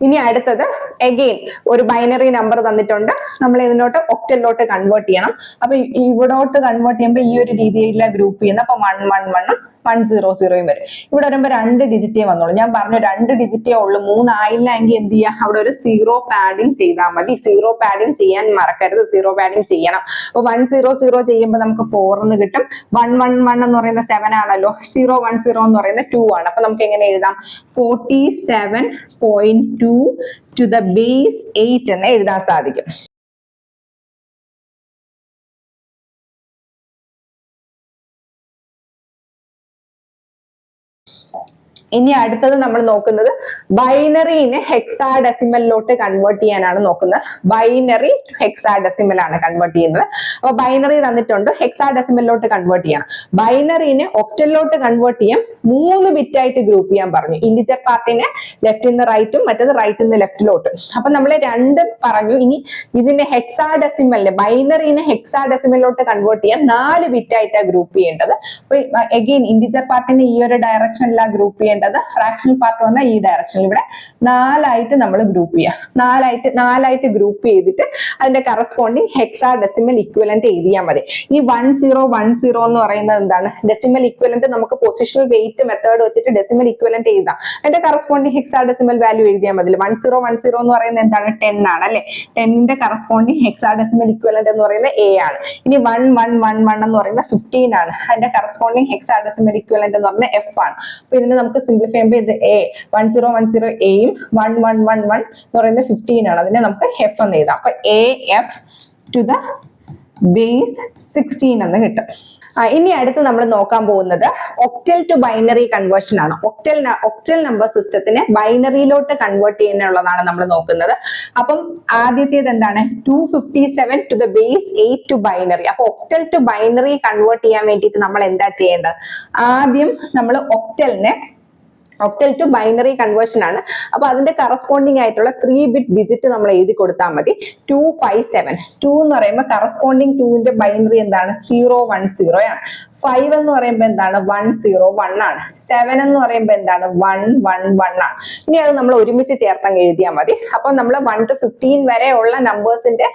ഇനി അടുത്തത് അഗെയിൻ ഒരു ബൈനറി നമ്പർ തന്നിട്ടുണ്ട്, നമ്മൾ ഇതിലോട്ട് ഒക്ടലിലോട്ട് കൺവേർട്ട് ചെയ്യണം. അപ്പൊ ഇവിടോട്ട് കൺവേർട്ട് ചെയ്യുമ്പോൾ ഈ ഒരു രീതിയിലുള്ള ഗ്രൂപ്പ് ചെയ്യുന്ന, അപ്പൊ 111 100 വരും. ഇവിടെ വരുമ്പോൾ 2 ഡിജിറ്റേ വന്നോളൂ. ഞാൻ പറഞ്ഞു 2 ഡിജിറ്റേ ഉള്ളൂ, 3 ആയില്ല എങ്കിൽ എന്ത് ചെയ്യാം, അവിടെ ഒരു 0 പാഡിങ് ചെയ്താൽ മതി. 0 പാഡിങ് ചെയ്യാൻ മറക്കരുത്, 0 പാഡിങ് ചെയ്യണം. അപ്പൊ 100 ചെയ്യുമ്പോൾ നമുക്ക് 4 എന്ന് കിട്ടും. 111 എന്ന് പറയുന്ന 7 ആണല്ലോ, 010 എന്ന് പറയുന്നത് 2 ആണ്. അപ്പൊ നമുക്ക് എങ്ങനെ എഴുതാം, 47.2 to the base 8 എന്ന് എഴുതാൻ സാധിക്കും. ഇനി അടുത്തത് നമ്മൾ നോക്കുന്നത് ബൈനറിനെ ഹെക്സാഡെസിമലിലോട്ട് കൺവേർട്ട് ചെയ്യാനാണ് നോക്കുന്നത്. ബൈനറി ഹെക്സാഡെസിമൽ ആണ് കൺവേർട്ട് ചെയ്യുന്നത്. അപ്പൊ ബൈനറി തന്നിട്ടുണ്ട്, ഹെക്സാഡെസിമലിലോട്ട് കൺവേർട്ട് ചെയ്യണം. ബൈനറിനെ ഒക്ടലിലോട്ട് കൺവേർട്ട് ചെയ്യാൻ 3 ബിറ്റ് ആയിട്ട് ഗ്രൂപ്പ് ചെയ്യാൻ പറഞ്ഞു. ഇന്റിജർ പാർട്ടിനെ ലെഫ്റ്റിൽ നിന്ന് റൈറ്റും മറ്റേത് റൈറ്റിൽ നിന്ന് ലെഫ്റ്റിലോട്ടും. അപ്പൊ നമ്മൾ 2 പറഞ്ഞു. ഇനി ഇതിന്റെ ഹെക്സാഡെസിമലിനെ, ബൈനറിനെ ഹെക്സാഡെസിമലിലോട്ട് കൺവേർട്ട് ചെയ്യാൻ 4 ബിറ്റ് ആയിട്ടാണ് ഗ്രൂപ്പ് ചെയ്യേണ്ടത്. അപ്പൊ അഗെയിൻ ഇന്റിജർ പാർട്ടിനെ ഈ ഒരു ഡയറക്ഷനിലാണ് ഗ്രൂപ്പ് ചെയ്യേണ്ടത്. ഫ്രാക്ഷണൽ പാർട്ട് വന്ന ഈ ഡയറക്ഷനിൽ ഇവിടെ 4 ആയിട്ട് നമ്മൾ ഗ്രൂപ്പ് ചെയ്യാം. 4 ആയിട്ട് ഗ്രൂപ്പ് ചെയ്തിട്ട് അതിന്റെ കറസ്പോണ്ടിങ് ഹെക്സാഡെസിമൽ ഇക്വലന്റ് എഴുതിയാൽ മതി. ഈ 1010 എന്ന് പറയുന്നത് എന്താണ്, ഡെസിമൽ ഇക്വലന്റ് നമുക്ക് പൊസിഷണൽ വെയിറ്റ് മെത്തേഡ് വെച്ചിട്ട് ഡെസിമൽ ഇക്വലന്റ് എഴുതാം. അതിന്റെ കറസ്പോണ്ടിങ് ഹെക്സാഡെസിമൽ വാല്യൂ എഴുതിയാൽ മതി. 1010 എന്ന് പറയുന്നത് എന്താണ്, 10 ആണ് അല്ലെ. 10ന്റെ കറസ്പോണ്ടിങ് ഹെക്സാഡെസിമൽ ഇക്വലന്റ് എന്ന് പറയുന്നത് A ആണ്. ഇനി 1111 എന്ന് പറയുന്നത് 15 ആണ്. അതിന്റെ കറസ്പോണ്ടിങ് ഹെക്സാഡെസിമൽ ഇക്വലന്റ് എന്ന് പറയുന്നത് F ആണ്. അപ്പൊ ഇതിന് നമുക്ക് സിംപ്ലിഫൈ ചെയ്യുമ്പോൾ ഇത് 1010 എയും 1111 എന്ന് പറയുന്നത് 15 ആണ്. അതിനെ നമുക്ക് F എന്ന് എഴുതാം. അപ്പൊ AF to the base 16 എന്ന് കിട്ടും. ഇനി അടുത്ത് നമ്മൾ നോക്കാൻ പോകുന്നത് ഒക്ടൽ ടു ബൈനറി കൺവേർഷൻ ആണ്. ഒക്ടൽ നമ്പർ സിസ്റ്റത്തിനെ ബൈനറിയിലോട്ട് കൺവേർട്ട് ചെയ്യാനുള്ളതാണ് നമ്മൾ നോക്കുന്നത്. അപ്പം ആദ്യത്തേത് എന്താണ്, 257 to the base 8 to binary. അപ്പൊ ഒക്ടൽ ടു ബൈനറി കൺവേർട്ട് ചെയ്യാൻ വേണ്ടിയിട്ട് നമ്മൾ എന്താ ചെയ്യേണ്ടത്, ആദ്യം നമ്മൾ ഒക്ടലിനെ ഒക്ടൽ ടു ബൈനറി കൺവേർഷൻ ആണ്. അപ്പൊ അതിന്റെ കറസ്പോണ്ടിങ് ആയിട്ടുള്ള 3-bit ഡിജിറ്റ് നമ്മൾ എഴുതി കൊടുത്താൽ മതി. 257 2 എന്ന് പറയുമ്പോൾ കറസ്പോണ്ടിങ് 2ന്റെ ബൈനറി എന്താണ് 010 ആണ്. 5 എന്ന് പറയുമ്പോൾ എന്താണ് 101 ആണ്. 7 എന്ന് പറയുമ്പോൾ എന്താണ് 111 ആണ്. ഇനി അത് നമ്മൾ ഒരുമിച്ച് ചേർത്തങ്ങ് എഴുതിയാൽ മതി. അപ്പൊ നമ്മൾ 1 to 15 വരെ ഉള്ള നമ്പേഴ്സിന്റെ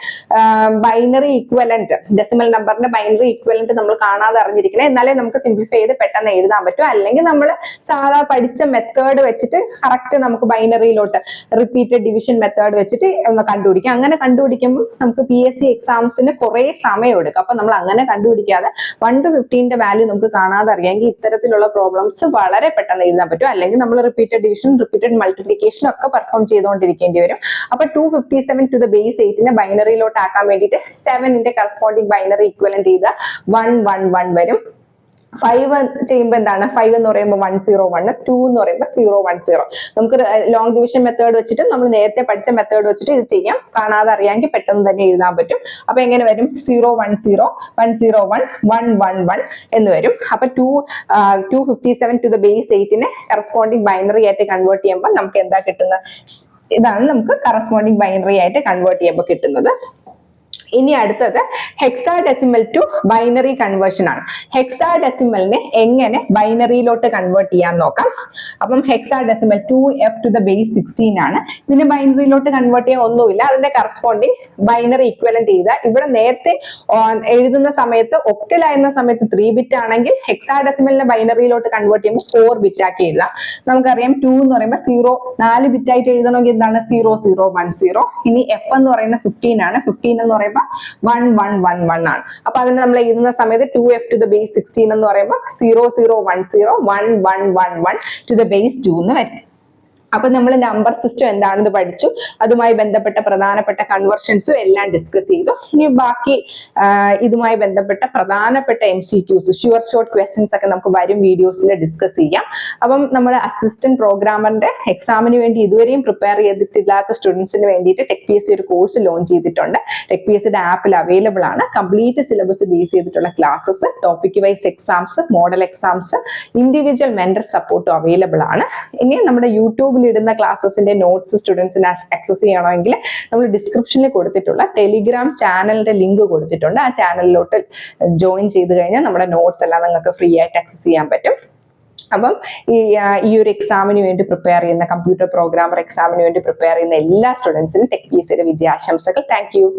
ബൈനറി ഈക്വലന്റ്, ഡെസിമൽ നമ്പറിന്റെ ബൈനറി ഈക്വലന്റ് നമ്മൾ കാണാതെ അറിഞ്ഞിരിക്കണം. എന്നാലേ നമുക്ക് സിംപ്ലിഫൈ ചെയ്ത് പെട്ടെന്ന് എഴുതാൻ പറ്റും. അല്ലെങ്കിൽ നമ്മൾ സാധാ പഠിച്ച മെത്തേഡ് വെച്ചിട്ട് കറക്റ്റ് നമുക്ക് ബൈനറിയിലോട്ട് റിപ്പീറ്റഡ് ഡിവിഷൻ മെത്തേഡ് വെച്ചിട്ട് ഒന്ന് കണ്ടുപിടിക്കാം. അങ്ങനെ കണ്ടുപിടിക്കുമ്പോൾ നമുക്ക് PSC എക്സാംസിന് കുറെ സമയം എടുക്കും. അപ്പൊ നമ്മൾ അങ്ങനെ കണ്ടുപിടിക്കാതെ 1 to 15ന്റെ വാല്യൂ നമുക്ക് കാണാതെ അറിയാമെങ്കിൽ ഇത്തരത്തിലുള്ള പ്രോബ്ലംസ് വളരെ പെട്ടെന്ന് എഴുതാൻ പറ്റും. അല്ലെങ്കിൽ നമ്മൾ റിപ്പീറ്റഡ് ഡിവിഷൻ, റിപ്പീറ്റഡ് മൾട്ടിപ്ലിക്കേഷൻ ഒക്കെ പെർഫോം ചെയ്തുകൊണ്ടിരിക്കേണ്ടി വരും. അപ്പൊ 257 to the base 8നെ ബൈനറിയിലോട്ട് ആക്കാൻ വേണ്ടിയിട്ട് 7ന്റെ കറസ്പോണ്ടിങ് ബൈനറി ഈക്വലന്റ് ചെയ്ത 111 വരും. 5 ചെയ്യുമ്പോൾ എന്താണ് 5 എന്ന് പറയുമ്പോൾ 101, 2 എന്ന് പറയുമ്പോൾ 010. നമുക്ക് ലോങ് ഡിവിഷൻ മെത്തേഡ് വെച്ചിട്ട് നമ്മൾ നേരത്തെ പഠിച്ച മെത്തേഡ് വെച്ചിട്ട് ഇത് ചെയ്യാം. കാണാതെ അറിയാമെങ്കിൽ പെട്ടെന്ന് തന്നെ എഴുതാൻ പറ്റും. അപ്പൊ എങ്ങനെ വരും 010 101 111 എന്ന് വരും. അപ്പൊ 257 to the base 8നെ കറസ്പോണ്ടിങ് ബൈനറി ആയിട്ട് കൺവേർട്ട് ചെയ്യുമ്പോൾ നമുക്ക് എന്താ കിട്ടുന്നത്? ഇതാണ് നമുക്ക് കറസ്പോണ്ടിങ് ബൈനറി ആയിട്ട് കൺവേർട്ട് ചെയ്യുമ്പോൾ കിട്ടുന്നത്. ഇനി അടുത്തത് ഹെക്സാഡെസിമൽ ടു ബൈനറി കൺവേർഷൻ ആണ്. ഹെക്സാഡെസിമലിനെ എങ്ങനെ ബൈനറിയിലോട്ട് കൺവേർട്ട് ചെയ്യാൻ നോക്കാം. അപ്പം hexadecimal 2f to the base 16 ആണ്. ഇതിനെ ബൈനറിയിലോട്ട് കൺവേർട്ട് ചെയ്യാൻ ഒന്നുമില്ല. അതിന്റെ കറസ്പോണ്ടിങ് ബൈനറി ഈക്വലന്റ് ചെയ്ത ഇവിടെ നേരത്തെ എഴുതുന്ന സമയത്ത് ഒക്ടൽ ആയിരുന്ന സമയത്ത് 3-bit ആണെങ്കിൽ ഹെക്സാഡെസിമലിനെ ബൈനറിയിലോട്ട് കൺവേർട്ട് ചെയ്യുമ്പോൾ 4-bit ആക്കി എഴുതാം. നമുക്കറിയാം 2 എന്ന് പറയുമ്പോൾ 0 4 ആയിട്ട് എഴുതണമെങ്കിൽ എന്താണ് 0010. ഇനി f എന്ന് പറയുന്ന 15 ആണ്. 15 എന്ന് പറയുമ്പോൾ 1111 ആണ്. അപ്പൊ അതിന് നമ്മൾ എഴുതുന്ന സമയത്ത് 2f to the base 16 എന്ന് പറയുമ്പോൾ 0010 1111 to the base 2 എന്ന് വരും. അപ്പൊ നമ്മൾ നമ്പർ സിസ്റ്റം എന്താണെന്ന് പഠിച്ചു. അതുമായി ബന്ധപ്പെട്ട പ്രധാനപ്പെട്ട കൺവേർഷൻസും എല്ലാം ഡിസ്കസ് ചെയ്തു. ഇനി ബാക്കി ഇതുമായി ബന്ധപ്പെട്ട പ്രധാനപ്പെട്ട MCQs, ഷുവർ ഷോർട്ട് ക്വസ്റ്റ്യൻസ് ഒക്കെ നമുക്ക് വരും വീഡിയോസിൽ ഡിസ്കസ് ചെയ്യാം. അപ്പം നമ്മുടെ അസിസ്റ്റന്റ് പ്രോഗ്രാമറിന്റെ എക്സാമിന് വേണ്ടി ഇതുവരെയും പ്രിപ്പയർ ചെയ്തിട്ടില്ലാത്ത സ്റ്റുഡൻസിന് വേണ്ടിയിട്ട് ടെക് PSC ഒരു കോഴ്സ് ലോഞ്ച് ചെയ്തിട്ടുണ്ട്. ടെക് PSCയുടെ ആപ്പിൽ അവൈലബിൾ ആണ്. കംപ്ലീറ്റ് സിലബസ് ബേസ് ചെയ്തിട്ടുള്ള classes, topic wise exams, model exams, individual mentor സപ്പോർട്ടും അവൈലബിൾ ആണ്. ഇനി നമ്മുടെ യൂട്യൂബിൽ ഇടുന്ന ക്ലാസ്സസിന്റെ നോട്ട്സ് സ്റ്റുഡൻസിന് ആക്സസ് ചെയ്യണമെങ്കിൽ നമ്മൾ ഡിസ്ക്രിപ്ഷനിൽ കൊടുത്തിട്ടുള്ള ടെലിഗ്രാം ചാനലിന്റെ ലിങ്ക് കൊടുത്തിട്ടുണ്ട്. ആ ചാനലിലോട്ട് ജോയിൻ ചെയ്ത് കഴിഞ്ഞാൽ നമ്മുടെ നോട്ട്സ് എല്ലാം നിങ്ങൾക്ക് ഫ്രീ ആയിട്ട് ആക്സസ് ചെയ്യാൻ പറ്റും. അപ്പം ഈ ഒരു എക്സാമിന് വേണ്ടി പ്രിപ്പയർ ചെയ്യുന്ന, കമ്പ്യൂട്ടർ പ്രോഗ്രാമർ എക്സാമിന് വേണ്ടി പ്രിപ്പയർ ചെയ്യുന്ന എല്ലാ സ്റ്റുഡൻസിനും ടെക് PSCയുടെ വിജയാശംസകൾ. Thank U.